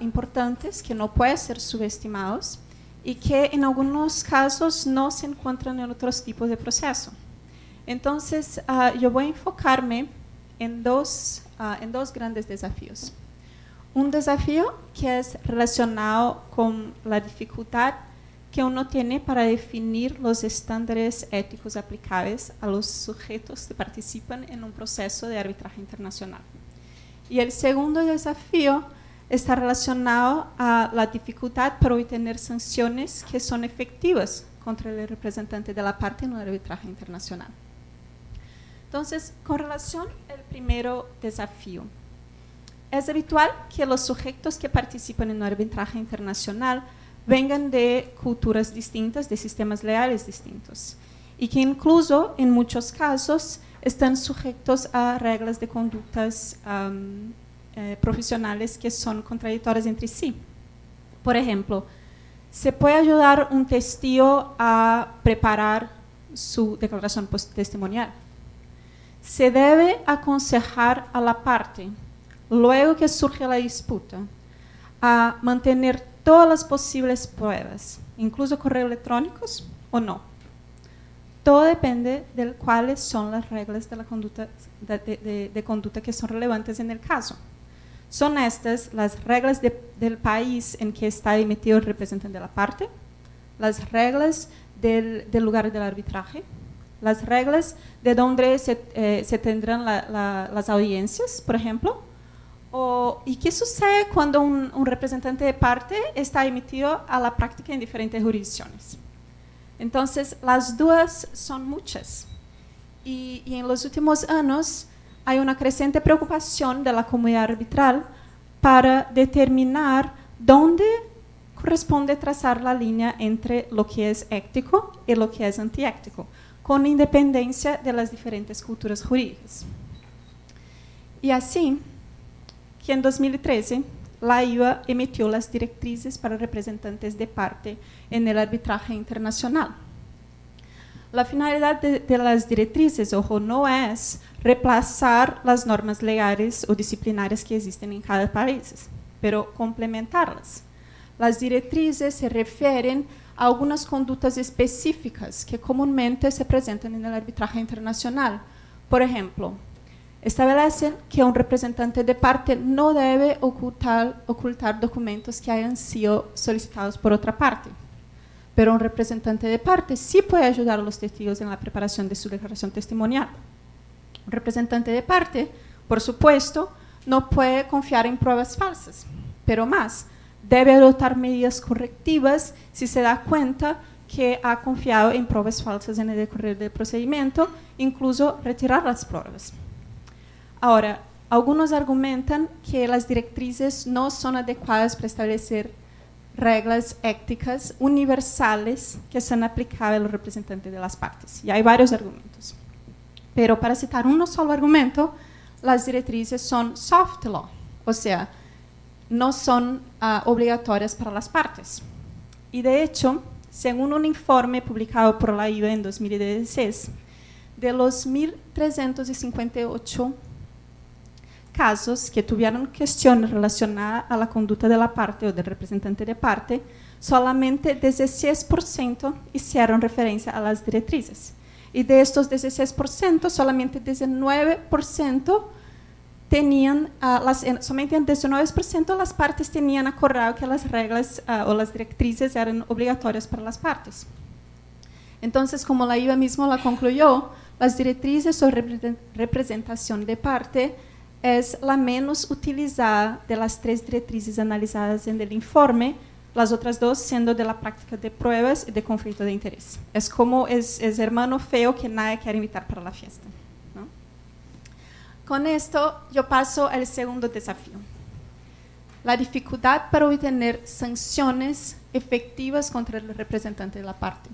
importantes, que no pueden ser subestimados y que en algunos casos no se encuentran en otros tipos de proceso. Entonces, yo voy a enfocarme en dos grandes desafíos. Un desafío que es relacionado con la dificultad que uno tiene para definir los estándares éticos aplicables a los sujetos que participan en un proceso de arbitraje internacional. Y el segundo desafío está relacionado a la dificultad para obtener sanciones que son efectivas contra el representante de la parte en un arbitraje internacional. Entonces, con relación al primero desafío, es habitual que los sujetos que participan en un arbitraje internacional vengan de culturas distintas, de sistemas legales distintos, y que incluso en muchos casos están sujetos a reglas de conductas profesionales que son contradictorias entre sí. Por ejemplo, se puede ayudar un testigo a preparar su declaración testimonial. Se debe aconsejar a la parte, luego que surge la disputa, a mantener todas las posibles pruebas, incluso correos electrónicos o no. Todo depende de cuáles son las reglas de la conducta, de conducta que son relevantes en el caso. Son estas las reglas del país en que está emitido el representante de la parte, las reglas del lugar del arbitraje, las reglas de donde se tendrán las audiencias, por ejemplo. ¿Y qué sucede cuando un representante de parte está emitido a la práctica en diferentes jurisdicciones? Entonces, las dudas son muchas. Y en los últimos años hay una creciente preocupación de la comunidad arbitral para determinar dónde corresponde trazar la línea entre lo que es ético y lo que es antiético, con independencia de las diferentes culturas jurídicas. Y así, que en 2013 la IVA emitió las directrices para representantes de parte en el arbitraje internacional. La finalidad de las directrices, ojo, no es reemplazar las normas legales o disciplinarias que existen en cada país, pero complementarlas. Las directrices se refieren a algunas conductas específicas que comúnmente se presentan en el arbitraje internacional. Por ejemplo, establecen que un representante de parte no debe ocultar documentos que hayan sido solicitados por otra parte. Pero un representante de parte sí puede ayudar a los testigos en la preparación de su declaración testimonial. Un representante de parte, por supuesto, no puede confiar en pruebas falsas, pero más, debe adoptar medidas correctivas si se da cuenta que ha confiado en pruebas falsas en el decorrer del procedimiento, incluso retirar las pruebas. Ahora, algunos argumentan que las directrices no son adecuadas para establecer reglas éticas universales que sean aplicables a los representantes de las partes. Y hay varios argumentos. Pero para citar uno solo argumento, las directrices son soft law, o sea, no son obligatorias para las partes. Y de hecho, según un informe publicado por la IVA en 2016, de los 1.358 casos que tuvieron cuestiones relacionadas a la conducta de la parte o del representante de parte, solamente 16% hicieron referencia a las directrices. Y de estos 16%, solamente 19% tenían, somente en 19% las partes tenían acordado que las reglas o las directrices eran obligatorias para las partes. Entonces, como la IVA mismo la concluyó, las directrices o representación de parte es la menos utilizada de las 3 directrices analizadas en el informe, las otras 2 siendo de la práctica de pruebas y de conflicto de interés. Es como es hermano feo que nadie quiere invitar para la fiesta, ¿no? Con esto yo paso al segundo desafío. La dificultad para obtener sanciones efectivas contra el representante de la parte.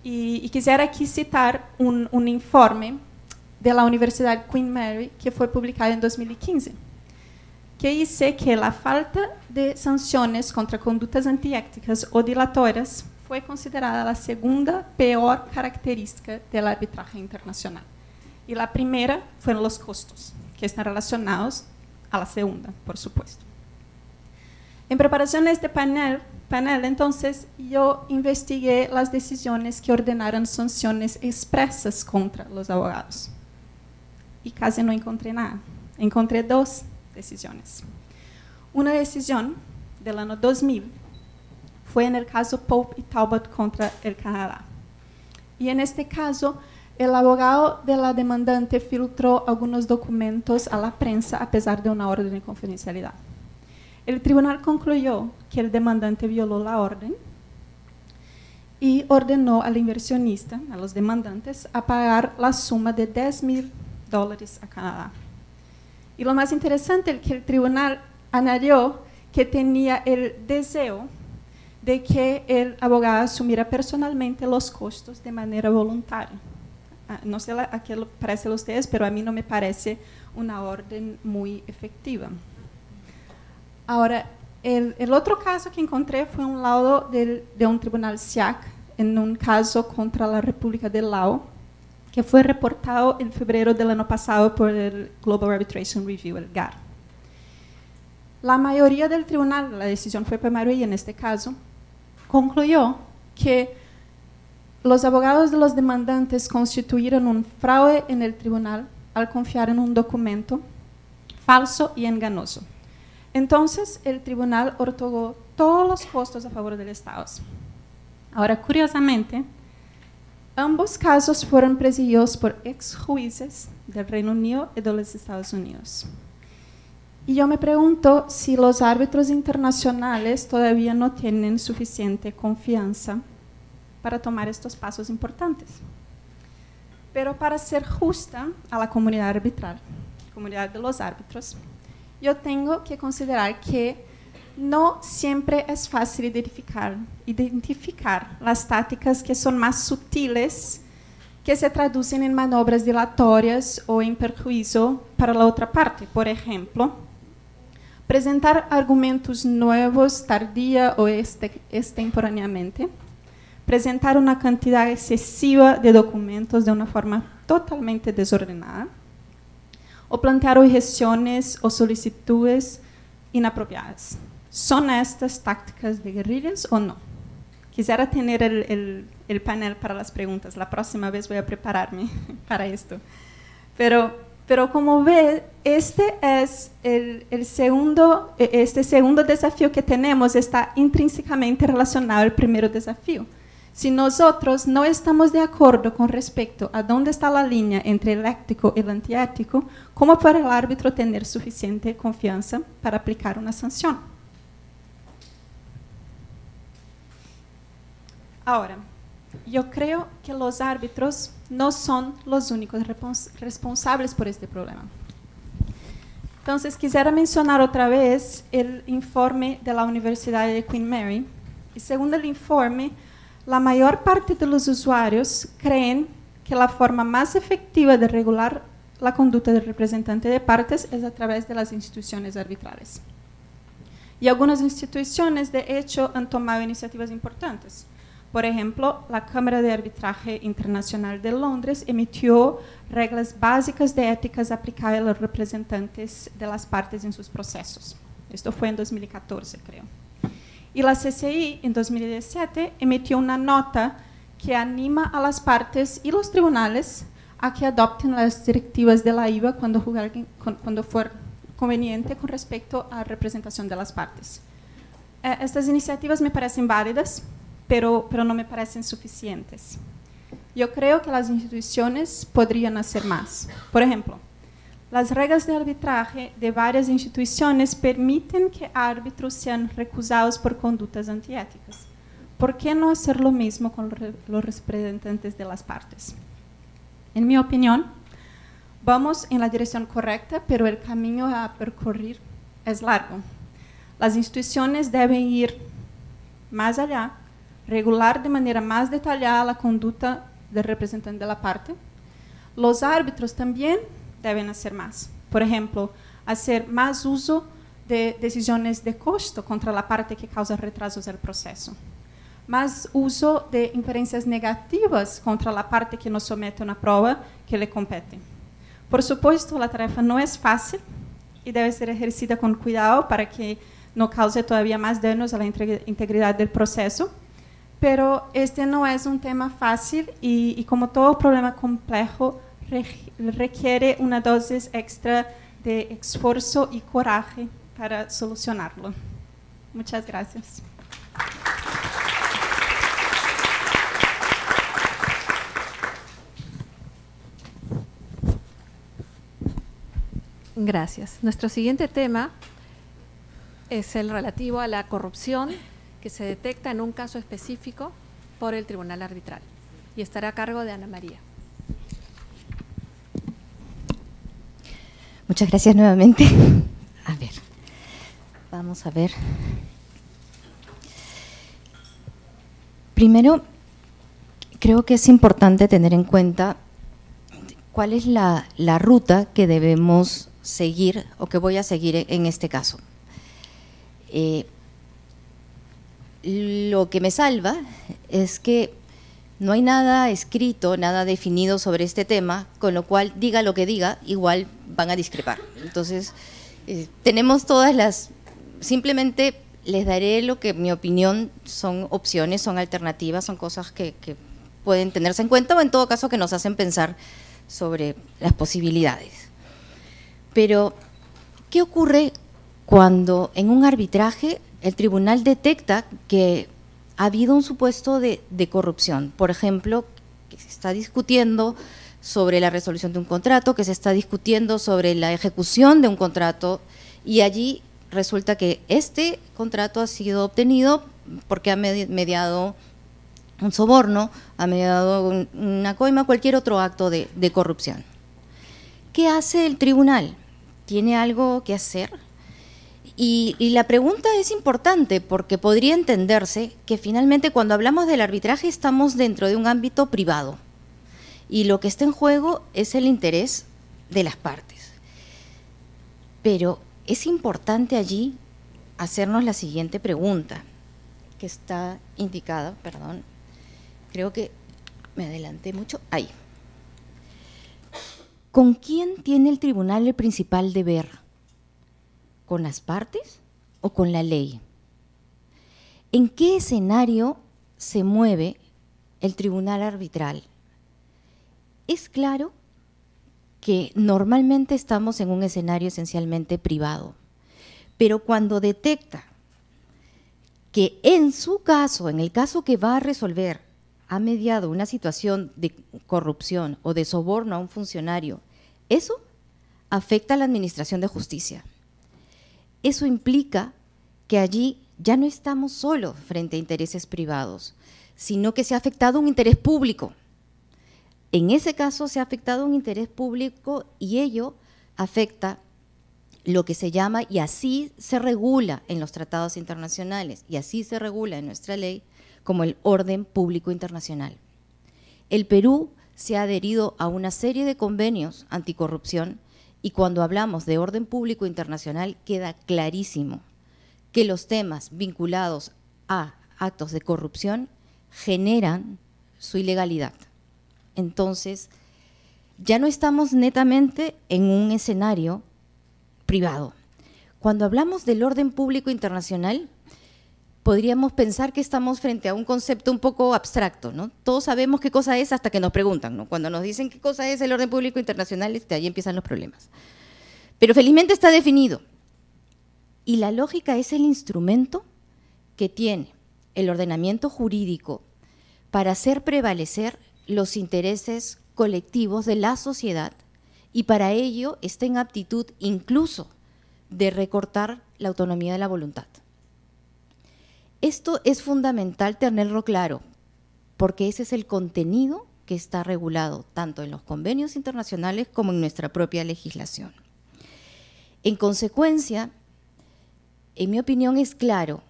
Y quisiera aquí citar un informe de la Universidad Queen Mary que fue publicado en 2015, que dice que la falta de sanciones contra conductas antiéticas o dilatorias fue considerada la segunda peor característica del arbitraje internacional. Y la primera fueron los costos, que están relacionados a la segunda, por supuesto. En preparación de este panel, entonces, yo investigué las decisiones que ordenaron sanciones expresas contra los abogados. Y casi no encontré nada. Encontré 2 decisiones. Una decisión del año 2000 fue en el caso Pope y Talbot contra el Canadá. Y en este caso, el abogado de la demandante filtró algunos documentos a la prensa a pesar de una orden de confidencialidad. El tribunal concluyó que el demandante violó la orden y ordenó al inversionista, a los demandantes, a pagar la suma de $10,000 a Canadá. Y lo más interesante es que el tribunal añadió que tenía el deseo de que el abogado asumiera personalmente los costos de manera voluntaria. No sé a qué le parece a ustedes, pero a mí no me parece una orden muy efectiva. Ahora, el otro caso que encontré fue un laudo de un tribunal SIAC en un caso contra la República de Laos, que fue reportado en febrero del año pasado por el Global Arbitration Review, el GAR. La mayoría del tribunal, la decisión fue por mayoría en este caso, concluyó que los abogados de los demandantes constituyeron un fraude en el tribunal al confiar en un documento falso y engañoso. Entonces, el tribunal otorgó todos los costos a favor del Estado. Ahora, curiosamente, ambos casos fueron presididos por ex jueces del Reino Unido y de los Estados Unidos. Y yo me pregunto si los árbitros internacionales todavía no tienen suficiente confianza para tomar estos pasos importantes. Pero para ser justa a la comunidad arbitral, comunidad de los árbitros, yo tengo que considerar que no siempre es fácil identificar las tácticas que son más sutiles, que se traducen en maniobras dilatorias o en perjuicio para la otra parte. Por ejemplo, presentar argumentos nuevos tardía o extemporáneamente, presentar una cantidad excesiva de documentos de una forma totalmente desordenada, o plantear objeciones o solicitudes inapropiadas. ¿Son estas tácticas de guerrillas o no? Quisiera tener el panel para las preguntas. La próxima vez voy a prepararme para esto. Pero como ve, este segundo desafío que tenemos está intrínsecamente relacionado al primer desafío. Si nosotros no estamos de acuerdo con respecto a dónde está la línea entre el ético y el antiético, ¿cómo puede el árbitro tener suficiente confianza para aplicar una sanción? Ahora, yo creo que los árbitros no son los únicos responsables por este problema. Entonces, quisiera mencionar otra vez el informe de la Universidad de Queen Mary. Y según el informe, la mayor parte de los usuarios creen que la forma más efectiva de regular la conducta del representante de partes es a través de las instituciones arbitrales. Y algunas instituciones, de hecho, han tomado iniciativas importantes. Por ejemplo, la Cámara de Arbitraje Internacional de Londres emitió reglas básicas de éticas aplicables a los representantes de las partes en sus procesos. Esto fue en 2014, creo. Y la CCI, en 2017, emitió una nota que anima a las partes y los tribunales a que adopten las directivas de la IVA cuando fuera conveniente con respecto a representación de las partes. Estas iniciativas me parecen válidas, pero no me parecen suficientes. Yo creo que las instituciones podrían hacer más. Por ejemplo, las reglas de arbitraje de varias instituciones permiten que árbitros sean recusados por conductas antiéticas. ¿Por qué no hacer lo mismo con los representantes de las partes? En mi opinión, vamos en la dirección correcta, pero el camino a percorrer es largo. Las instituciones deben ir más allá, regular de manera más detallada la conducta del representante de la parte. Los árbitros también deben hacer más. Por ejemplo, hacer más uso de decisiones de costo contra la parte que causa retrasos del proceso. Más uso de inferencias negativas contra la parte que no somete una prueba que le compete. Por supuesto, la tarefa no es fácil y debe ser ejercida con cuidado para que no cause todavía más daños a la integridad del proceso, pero este no es un tema fácil y como todo problema complejo, requiere una dosis extra de esfuerzo y coraje para solucionarlo. Muchas gracias. Gracias. Nuestro siguiente tema es el relativo a la corrupción que se detecta en un caso específico por el Tribunal Arbitral y estará a cargo de Ana María. Muchas gracias nuevamente. A ver, vamos a ver. Primero, creo que es importante tener en cuenta cuál es la ruta que debemos seguir o que voy a seguir en este caso. Lo que me salva es que no hay nada escrito, nada definido sobre este tema, con lo cual, diga lo que diga, igual van a discrepar. Entonces, tenemos todas las… Simplemente les daré lo que, en mi opinión, son opciones, son alternativas, son cosas que pueden tenerse en cuenta o, en todo caso, que nos hacen pensar sobre las posibilidades. Pero, ¿qué ocurre cuando en un arbitraje el tribunal detecta que ha habido un supuesto de corrupción? Por ejemplo, que se está discutiendo sobre la resolución de un contrato, que se está discutiendo sobre la ejecución de un contrato, y allí resulta que este contrato ha sido obtenido porque ha mediado un soborno, ha mediado una coima, cualquier otro acto de corrupción. ¿Qué hace el tribunal? ¿Tiene algo que hacer? Y la pregunta es importante porque podría entenderse que finalmente cuando hablamos del arbitraje estamos dentro de un ámbito privado y lo que está en juego es el interés de las partes. Pero es importante allí hacernos la siguiente pregunta, que está indicada, perdón, creo que me adelanté mucho, ahí. ¿Con quién tiene el tribunal el principal deber? ¿Con las partes o con la ley? ¿En qué escenario se mueve el tribunal arbitral? Es claro que normalmente estamos en un escenario esencialmente privado, pero cuando detecta que en su caso, en el caso que va a resolver, ha mediado una situación de corrupción o de soborno a un funcionario, eso afecta a la administración de justicia. Eso implica que allí ya no estamos solo frente a intereses privados, sino que se ha afectado un interés público. En ese caso se ha afectado un interés público y ello afecta lo que se llama, y así se regula en los tratados internacionales, y así se regula en nuestra ley, como el orden público internacional. El Perú se ha adherido a una serie de convenios anticorrupción y cuando hablamos de orden público internacional queda clarísimo que los temas vinculados a actos de corrupción generan su ilegalidad. Entonces, ya no estamos netamente en un escenario privado. Cuando hablamos del orden público internacional, podríamos pensar que estamos frente a un concepto un poco abstracto, ¿no? Todos sabemos qué cosa es hasta que nos preguntan, ¿no? Cuando nos dicen qué cosa es el orden público internacional, ahí empiezan los problemas. Pero felizmente está definido. Y la lógica es el instrumento que tiene el ordenamiento jurídico para hacer prevalecer los intereses colectivos de la sociedad, y para ello está en aptitud incluso de recortar la autonomía de la voluntad. Esto es fundamental tenerlo claro, porque ese es el contenido que está regulado tanto en los convenios internacionales como en nuestra propia legislación. En consecuencia, en mi opinión es claro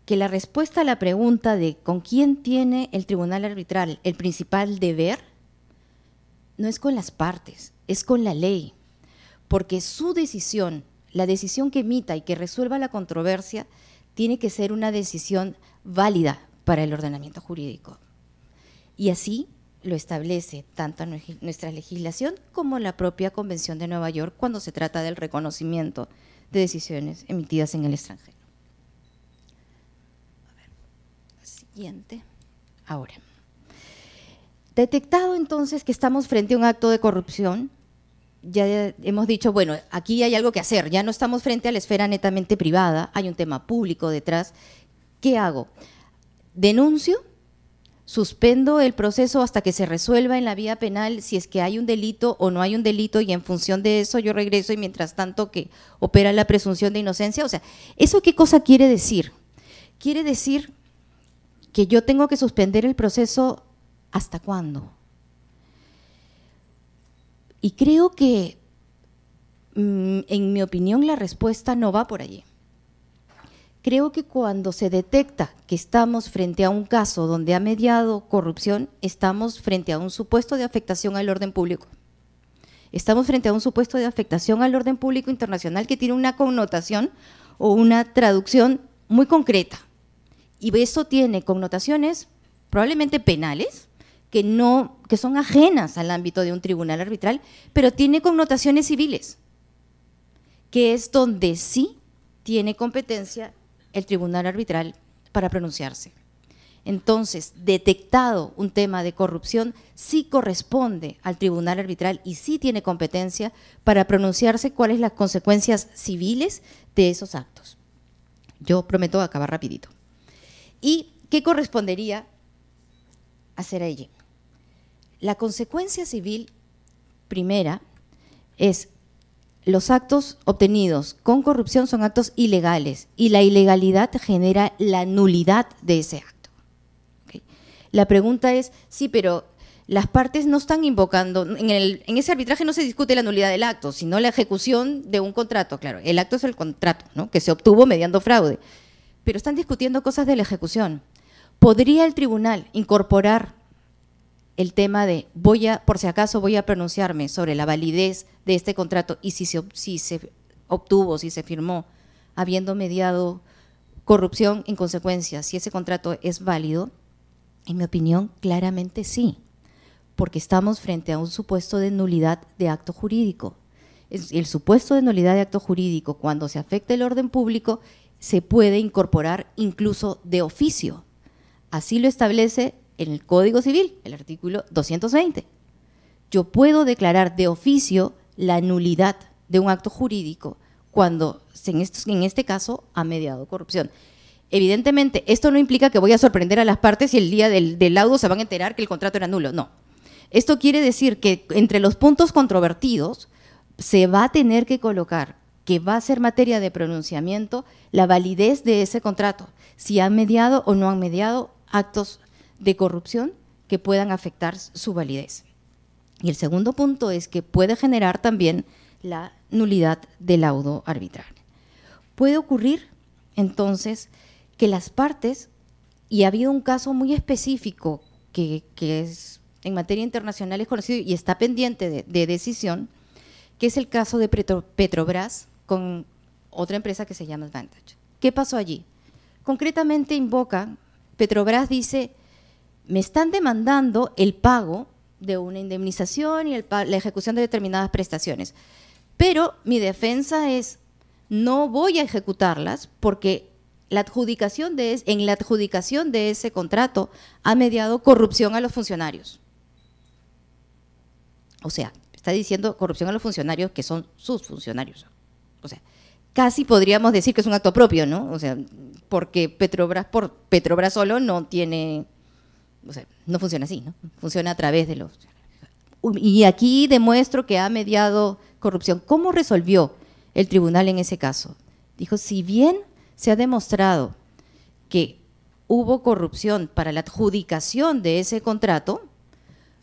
que la respuesta a la pregunta de con quién tiene el tribunal arbitral el principal deber no es con las partes, es con la ley, porque su decisión, la decisión que emita y que resuelva la controversia, tiene que ser una decisión válida para el ordenamiento jurídico. Y así lo establece tanto nuestra legislación como la propia Convención de Nueva York cuando se trata del reconocimiento de decisiones emitidas en el extranjero. A ver, siguiente. Ahora, detectado entonces que estamos frente a un acto de corrupción, ya hemos dicho, bueno, aquí hay algo que hacer, ya no estamos frente a la esfera netamente privada, hay un tema público detrás. ¿Qué hago? ¿Denuncio? ¿Suspendo el proceso hasta que se resuelva en la vía penal si es que hay un delito o no hay un delito, y en función de eso yo regreso y mientras tanto que opera la presunción de inocencia? O sea, ¿eso qué cosa quiere decir? Quiere decir que yo tengo que suspender el proceso ¿hasta cuándo? Y creo que, en mi opinión, la respuesta no va por allí. Creo que cuando se detecta que estamos frente a un caso donde ha mediado corrupción, estamos frente a un supuesto de afectación al orden público. Estamos frente a un supuesto de afectación al orden público internacional que tiene una connotación o una traducción muy concreta. Y eso tiene connotaciones probablemente penales, que son ajenas al ámbito de un tribunal arbitral, pero tiene connotaciones civiles, que es donde sí tiene competencia el tribunal arbitral para pronunciarse. Entonces, detectado un tema de corrupción, sí corresponde al tribunal arbitral y sí tiene competencia para pronunciarse cuáles son las consecuencias civiles de esos actos. Yo prometo acabar rapidito. ¿Y qué correspondería hacer allí? La consecuencia civil primera es: los actos obtenidos con corrupción son actos ilegales y la ilegalidad genera la nulidad de ese acto. ¿Okay? La pregunta es, sí, pero las partes no están invocando, en ese arbitraje no se discute la nulidad del acto, sino la ejecución de un contrato. Claro, el acto es el contrato, ¿no?, que se obtuvo mediando fraude, pero están discutiendo cosas de la ejecución. ¿Podría el tribunal incorporar el tema de por si acaso voy a pronunciarme sobre la validez de este contrato y si se obtuvo, si se firmó, habiendo mediado corrupción en consecuencia, si ese contrato es válido? En mi opinión, claramente sí, porque estamos frente a un supuesto de nulidad de acto jurídico. El supuesto de nulidad de acto jurídico, cuando se afecta el orden público, se puede incorporar incluso de oficio. Así lo establece en el Código Civil, el artículo 220. Yo puedo declarar de oficio la nulidad de un acto jurídico cuando, en este caso, ha mediado corrupción. Evidentemente, esto no implica que voy a sorprender a las partes y el día del laudo se van a enterar que el contrato era nulo, no. Esto quiere decir que entre los puntos controvertidos se va a tener que colocar que va a ser materia de pronunciamiento la validez de ese contrato, si han mediado o no han mediado actos de corrupción que puedan afectar su validez. Y el segundo punto es que puede generar también la nulidad del laudo arbitral. Puede ocurrir, entonces, que las partes, y ha habido un caso muy específico que es en materia internacional es conocido y está pendiente de decisión, que es el caso de Petrobras con otra empresa que se llama Advantage. ¿Qué pasó allí? Concretamente invoca, Petrobras dice, me están demandando el pago de una indemnización y la ejecución de determinadas prestaciones, pero mi defensa es, no voy a ejecutarlas porque en la adjudicación de ese contrato ha mediado corrupción a los funcionarios. O sea, está diciendo corrupción a los funcionarios que son sus funcionarios. O sea, casi podríamos decir que es un acto propio, ¿no? O sea, porque por Petrobras solo no tiene, o sea, no funciona así, ¿no? Funciona a través de los… Y aquí demuestro que ha mediado corrupción. ¿Cómo resolvió el tribunal en ese caso? Dijo, si bien se ha demostrado que hubo corrupción para la adjudicación de ese contrato,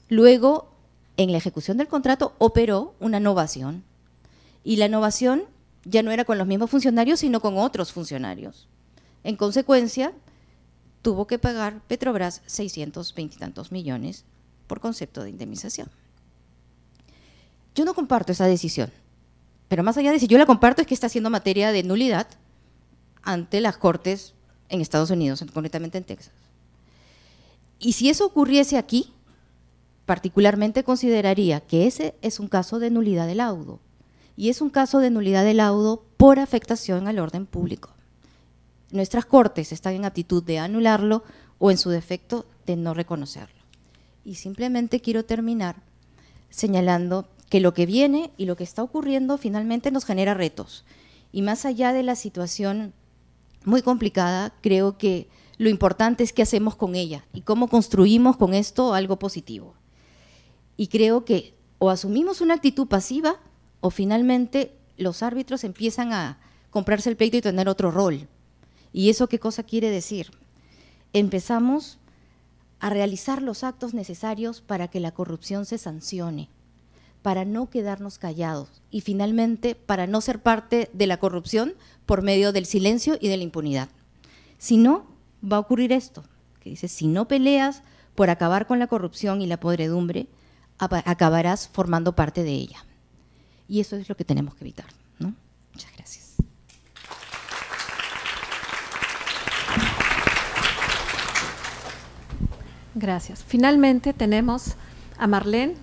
luego en la ejecución del contrato operó una novación. Y la novación ya no era con los mismos funcionarios, sino con otros funcionarios. En consecuencia, tuvo que pagar Petrobras 620 y tantos millones por concepto de indemnización. Yo no comparto esa decisión, pero más allá de si yo la comparto, es que está siendo materia de nulidad ante las cortes en Estados Unidos, concretamente en Texas. Y si eso ocurriese aquí, particularmente consideraría que ese es un caso de nulidad de laudo, y es un caso de nulidad de laudo por afectación al orden público. Nuestras cortes están en aptitud de anularlo o, en su defecto, de no reconocerlo. Y simplemente quiero terminar señalando que lo que viene y lo que está ocurriendo finalmente nos genera retos. Y más allá de la situación muy complicada, creo que lo importante es qué hacemos con ella y cómo construimos con esto algo positivo. Y creo que o asumimos una actitud pasiva o finalmente los árbitros empiezan a comprarse el pleito y tener otro rol. ¿Y eso qué cosa quiere decir? Empezamos a realizar los actos necesarios para que la corrupción se sancione, para no quedarnos callados y finalmente para no ser parte de la corrupción por medio del silencio y de la impunidad. Si no, va a ocurrir esto, que dice, si no peleas por acabar con la corrupción y la podredumbre, acabarás formando parte de ella. Y eso es lo que tenemos que evitar, ¿no? Muchas gracias. Gracias. Finalmente tenemos a Marlene,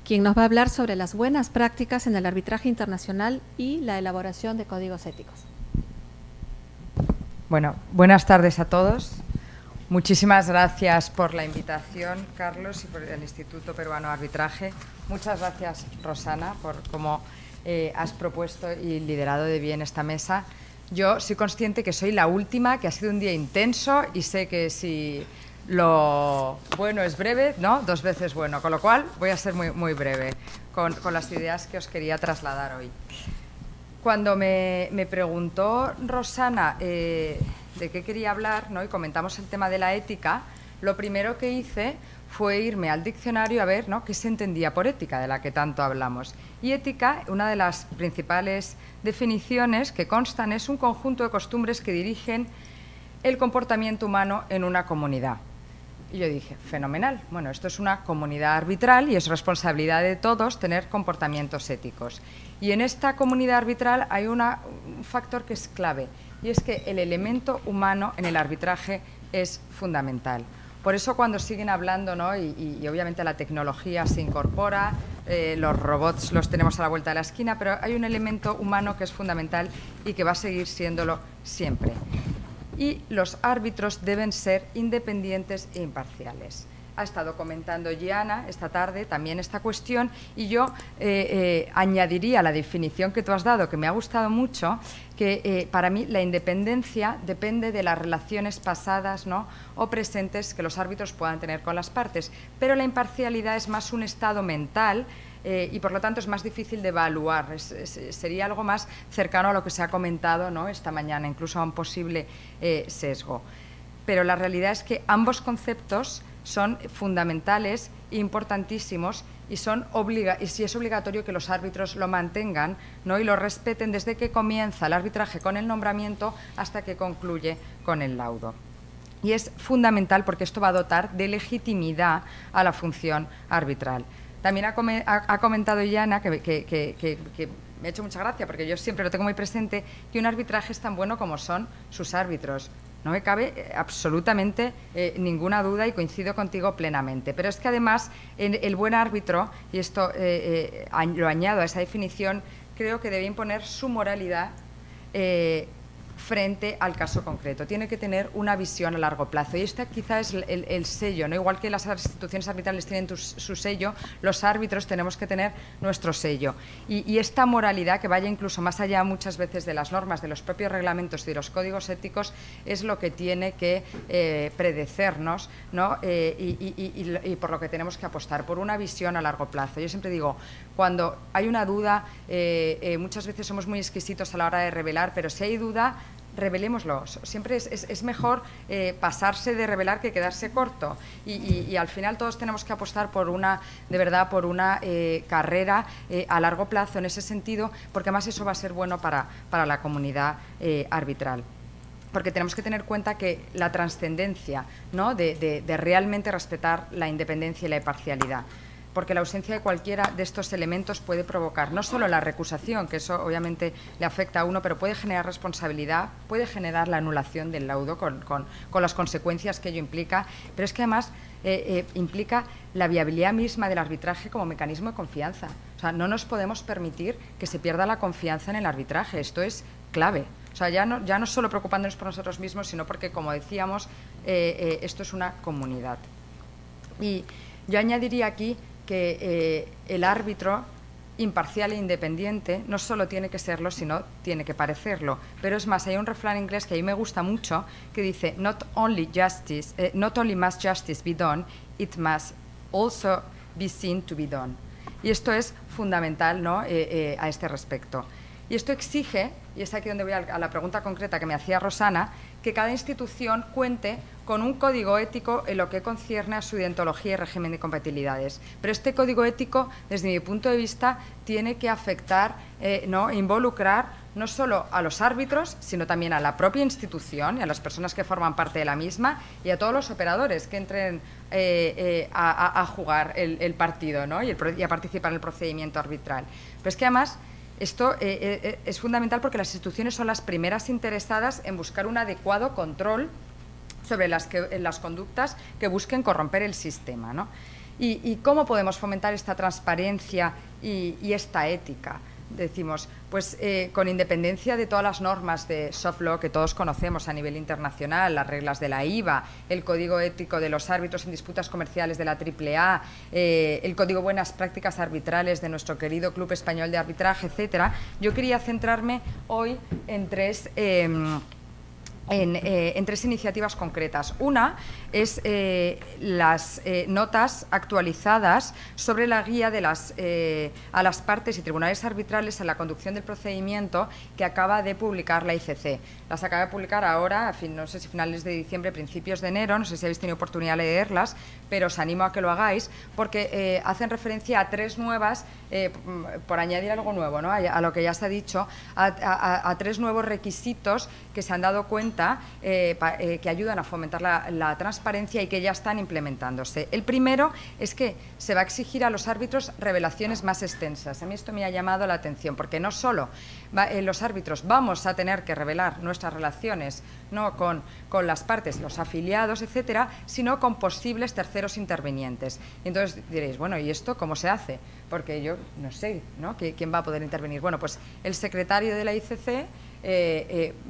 quien nos va a hablar sobre las buenas prácticas en el arbitraje internacional y la elaboración de códigos éticos. Bueno, buenas tardes a todos. Muchísimas gracias por la invitación, Carlos, y por el Instituto Peruano de Arbitraje. Muchas gracias, Rosana, por cómo has propuesto y liderado de bien esta mesa. Yo soy consciente que soy la última, que ha sido un día intenso y sé que si lo bueno es breve, ¿no? 2 veces bueno, con lo cual voy a ser muy breve con las ideas que os quería trasladar hoy. Cuando me preguntó Rosana de qué quería hablar, ¿no? Y comentamos el tema de la ética, lo primero que hice fue irme al diccionario a ver, ¿no?, qué se entendía por ética, de la que tanto hablamos. Y ética, una de las principales definiciones que constan, es un conjunto de costumbres que dirigen el comportamiento humano en una comunidad. Y yo dije, fenomenal, bueno, esto es una comunidad arbitral y es responsabilidad de todos tener comportamientos éticos. Y en esta comunidad arbitral hay un factor que es clave, y es que el elemento humano en el arbitraje es fundamental. Por eso cuando siguen hablando, ¿no?, y obviamente la tecnología se incorpora, los robots los tenemos a la vuelta de la esquina, pero hay un elemento humano que es fundamental y que va a seguir siéndolo siempre. Y los árbitros deben ser independientes e imparciales. Ha estado comentando Gianna esta tarde también esta cuestión, y yo añadiría la definición que tú has dado, que me ha gustado mucho, que para mí la independencia depende de las relaciones pasadas, ¿no?, o presentes que los árbitros puedan tener con las partes, pero la imparcialidad es más un estado mental y por lo tanto es más difícil de evaluar, sería algo más cercano a lo que se ha comentado, ¿no?, esta mañana, incluso a un posible sesgo. Pero la realidad es que ambos conceptos son fundamentales e importantísimos y si es obligatorio que los árbitros lo mantengan, ¿no?, y lo respeten desde que comienza el arbitraje con el nombramiento hasta que concluye con el laudo. Y es fundamental porque esto va a dotar de legitimidad a la función arbitral. También ha comentado Gianna, que me ha hecho mucha gracia, porque yo siempre lo tengo muy presente, que un arbitraje es tan bueno como son sus árbitros. No me cabe absolutamente ninguna duda y coincido contigo plenamente. Pero es que además el buen árbitro, y esto lo añado a esa definición, creo que debe imponer su moralidad frente al caso concreto. Tiene que tener una visión a largo plazo. Y este quizá es el sello, ¿no? Igual que las instituciones arbitrales tienen su sello, los árbitros tenemos que tener nuestro sello. Y esta moralidad, que vaya incluso más allá muchas veces de las normas, de los propios reglamentos y de los códigos éticos, es lo que tiene que predecernos, ¿no? Y por lo que tenemos que apostar, por una visión a largo plazo. Yo siempre digo, cuando hay una duda, muchas veces somos muy exquisitos a la hora de revelar, pero si hay duda, revelémoslo. Siempre es mejor pasarse de revelar que quedarse corto. Y al final todos tenemos que apostar por una, de verdad, por una carrera a largo plazo en ese sentido, porque además eso va a ser bueno para la comunidad arbitral. Porque tenemos que tener en cuenta que la trascendencia, ¿no?, de realmente respetar la independencia y la imparcialidad. Porque la ausencia de cualquiera de estos elementos puede provocar no solo la recusación, que eso obviamente le afecta a uno, pero puede generar responsabilidad, puede generar la anulación del laudo con las consecuencias que ello implica, pero es que además implica la viabilidad misma del arbitraje como mecanismo de confianza. O sea, no nos podemos permitir que se pierda la confianza en el arbitraje, esto es clave. O sea, ya no solo preocupándonos por nosotros mismos, sino porque, como decíamos, esto es una comunidad. Y yo añadiría aquí que el árbitro imparcial e independiente no solo tiene que serlo, sino tiene que parecerlo. Pero es más, hay un refrán inglés que a mí me gusta mucho que dice not only must justice be done, it must also be seen to be done. Y esto es fundamental, ¿no?, a este respecto. Y esto exige, y es aquí donde voy a la pregunta concreta que me hacía Rosana, que cada institución cuente con un código ético en lo que concierne a su deontología y régimen de compatibilidades. Pero este código ético, desde mi punto de vista, tiene que afectar, involucrar no solo a los árbitros, sino también a la propia institución y a las personas que forman parte de la misma y a todos los operadores que entren a jugar el partido, ¿no?, y a participar en el procedimiento arbitral. Pero es que además esto es fundamental porque las instituciones son las primeras interesadas en buscar un adecuado control sobre las conductas que busquen corromper el sistema, ¿no? ¿Y cómo podemos fomentar esta transparencia y esta ética? Decimos, pues con independencia de todas las normas de soft law que todos conocemos a nivel internacional, las reglas de la IVA, el código ético de los árbitros en disputas comerciales de la AAA, el código buenas prácticas arbitrales de nuestro querido Club Español de Arbitraje, etcétera, yo quería centrarme hoy en tres iniciativas concretas. Una es las notas actualizadas sobre la guía de a las partes y tribunales arbitrales en la conducción del procedimiento que acaba de publicar la ICC. Las acaba de publicar ahora, no sé si finales de diciembre, principios de enero, no sé si habéis tenido oportunidad de leerlas, pero os animo a que lo hagáis porque hacen referencia a tres nuevas, por añadir algo nuevo, ¿no?, a lo que ya se ha dicho, a tres nuevos requisitos que se han dado cuenta que ayudan a fomentar la transparencia y que ya están implementándose. El primero es que se va a exigir a los árbitros revelaciones más extensas. A mí esto me ha llamado la atención porque no solo los árbitros vamos a tener que revelar nuestras relaciones, ¿no?, con las partes, los afiliados, etcétera, sino con posibles terceros intervinientes. Entonces diréis, bueno, ¿y esto cómo se hace? Porque yo no sé, ¿no?, quién va a poder intervenir. Bueno, pues el secretario de la ICC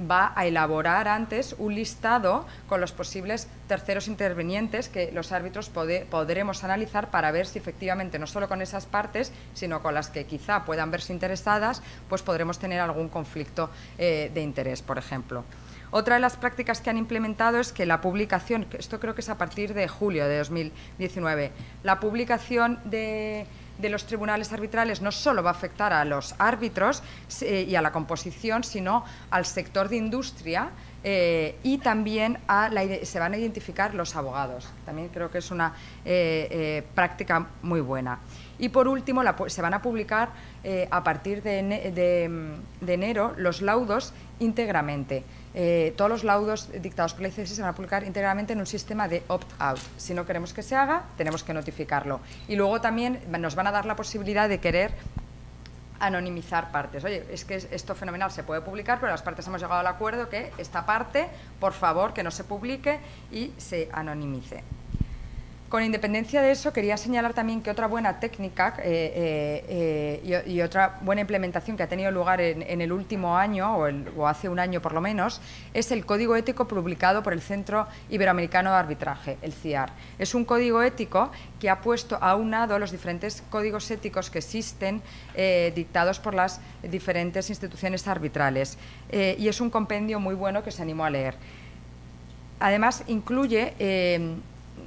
va a elaborar antes un listado con los posibles terceros intervinientes que los árbitros podremos analizar para ver si efectivamente no solo con esas partes, sino con las que quizá puedan verse interesadas, pues podremos tener algún conflicto de interés, por ejemplo. Otra de las prácticas que han implementado es que la publicación, esto creo que es a partir de julio de 2019, la publicación de los tribunales arbitrales no solo va a afectar a los árbitros y a la composición, sino al sector de industria y también se van a identificar los abogados. También creo que es una práctica muy buena. Y por último, se van a publicar a partir de enero los laudos íntegramente. Todos los laudos dictados por la ICC se van a publicar íntegramente en un sistema de opt-out. Si no queremos que se haga, tenemos que notificarlo. Y luego también nos van a dar la posibilidad de querer anonimizar partes. Oye, es que esto fenomenal se puede publicar, pero las partes hemos llegado al acuerdo que esta parte, por favor, que no se publique y se anonimice. Con independencia de eso, quería señalar también que otra buena técnica y otra buena implementación que ha tenido lugar en el último año, o hace un año por lo menos, es el Código Ético publicado por el Centro Iberoamericano de Arbitraje, el CIAR. Es un código ético que ha aunado los diferentes códigos éticos que existen dictados por las diferentes instituciones arbitrales. Y es un compendio muy bueno que os animo a leer. Además, incluye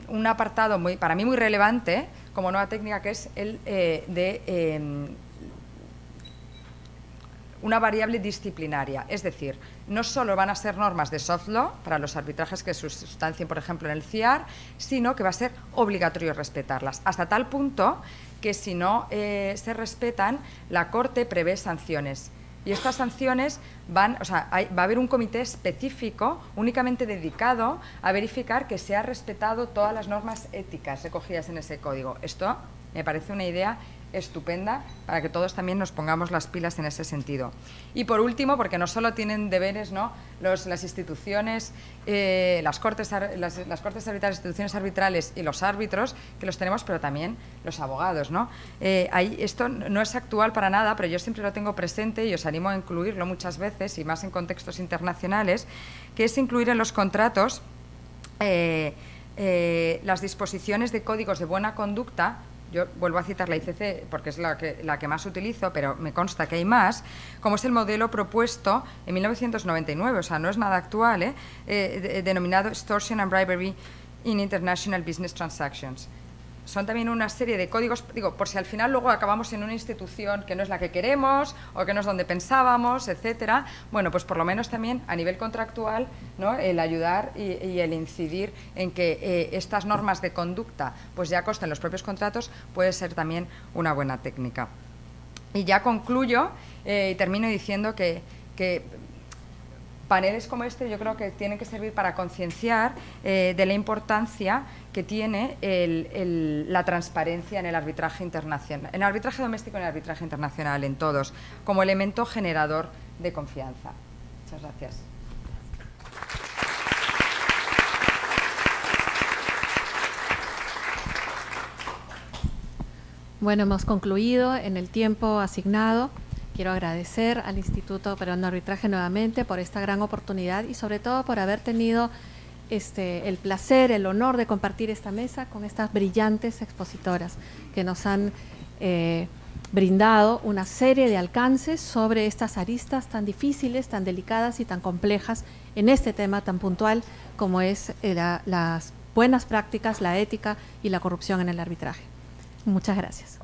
un apartado para mí muy relevante como nueva técnica, que es el de una variable disciplinaria. Es decir, no solo van a ser normas de soft law para los arbitrajes que se sustancien, por ejemplo, en el CIAR, sino que va a ser obligatorio respetarlas, hasta tal punto que si no se respetan, la Corte prevé sanciones. Y estas sanciones va a haber un comité específico únicamente dedicado a verificar que se han respetado todas las normas éticas recogidas en ese código. Esto me parece una idea estupenda para que todos también nos pongamos las pilas en ese sentido. Y por último, porque no solo tienen deberes, ¿no?, las instituciones, las cortes arbitrales, instituciones arbitrales y los árbitros, que los tenemos, pero también los abogados, ¿no? Esto no es actual para nada, pero yo siempre lo tengo presente y os animo a incluirlo muchas veces, y más en contextos internacionales, que es incluir en los contratos las disposiciones de códigos de buena conducta. Yo vuelvo a citar la ICC porque es la que más utilizo, pero me consta que hay más, como es el modelo propuesto en 1999, o sea, no es nada actual, denominado Extortion and Bribery in International Business Transactions. Son también una serie de códigos, digo, por si al final luego acabamos en una institución que no es la que queremos o que no es donde pensábamos, etcétera. Bueno, pues por lo menos también a nivel contractual, ¿no?, el ayudar y el incidir en que estas normas de conducta pues ya consten en los propios contratos puede ser también una buena técnica. Y ya concluyo y termino diciendo que paneles como este yo creo que tienen que servir para concienciar de la importancia que tiene la transparencia en el arbitraje internacional, en el arbitraje doméstico y en el arbitraje internacional, en todos, como elemento generador de confianza. Muchas gracias. Bueno, hemos concluido en el tiempo asignado. Quiero agradecer al Instituto Peruano de Arbitraje nuevamente por esta gran oportunidad y sobre todo por haber tenido el placer, el honor de compartir esta mesa con estas brillantes expositoras que nos han brindado una serie de alcances sobre estas aristas tan difíciles, tan delicadas y tan complejas en este tema tan puntual como es las buenas prácticas, la ética y la corrupción en el arbitraje. Muchas gracias.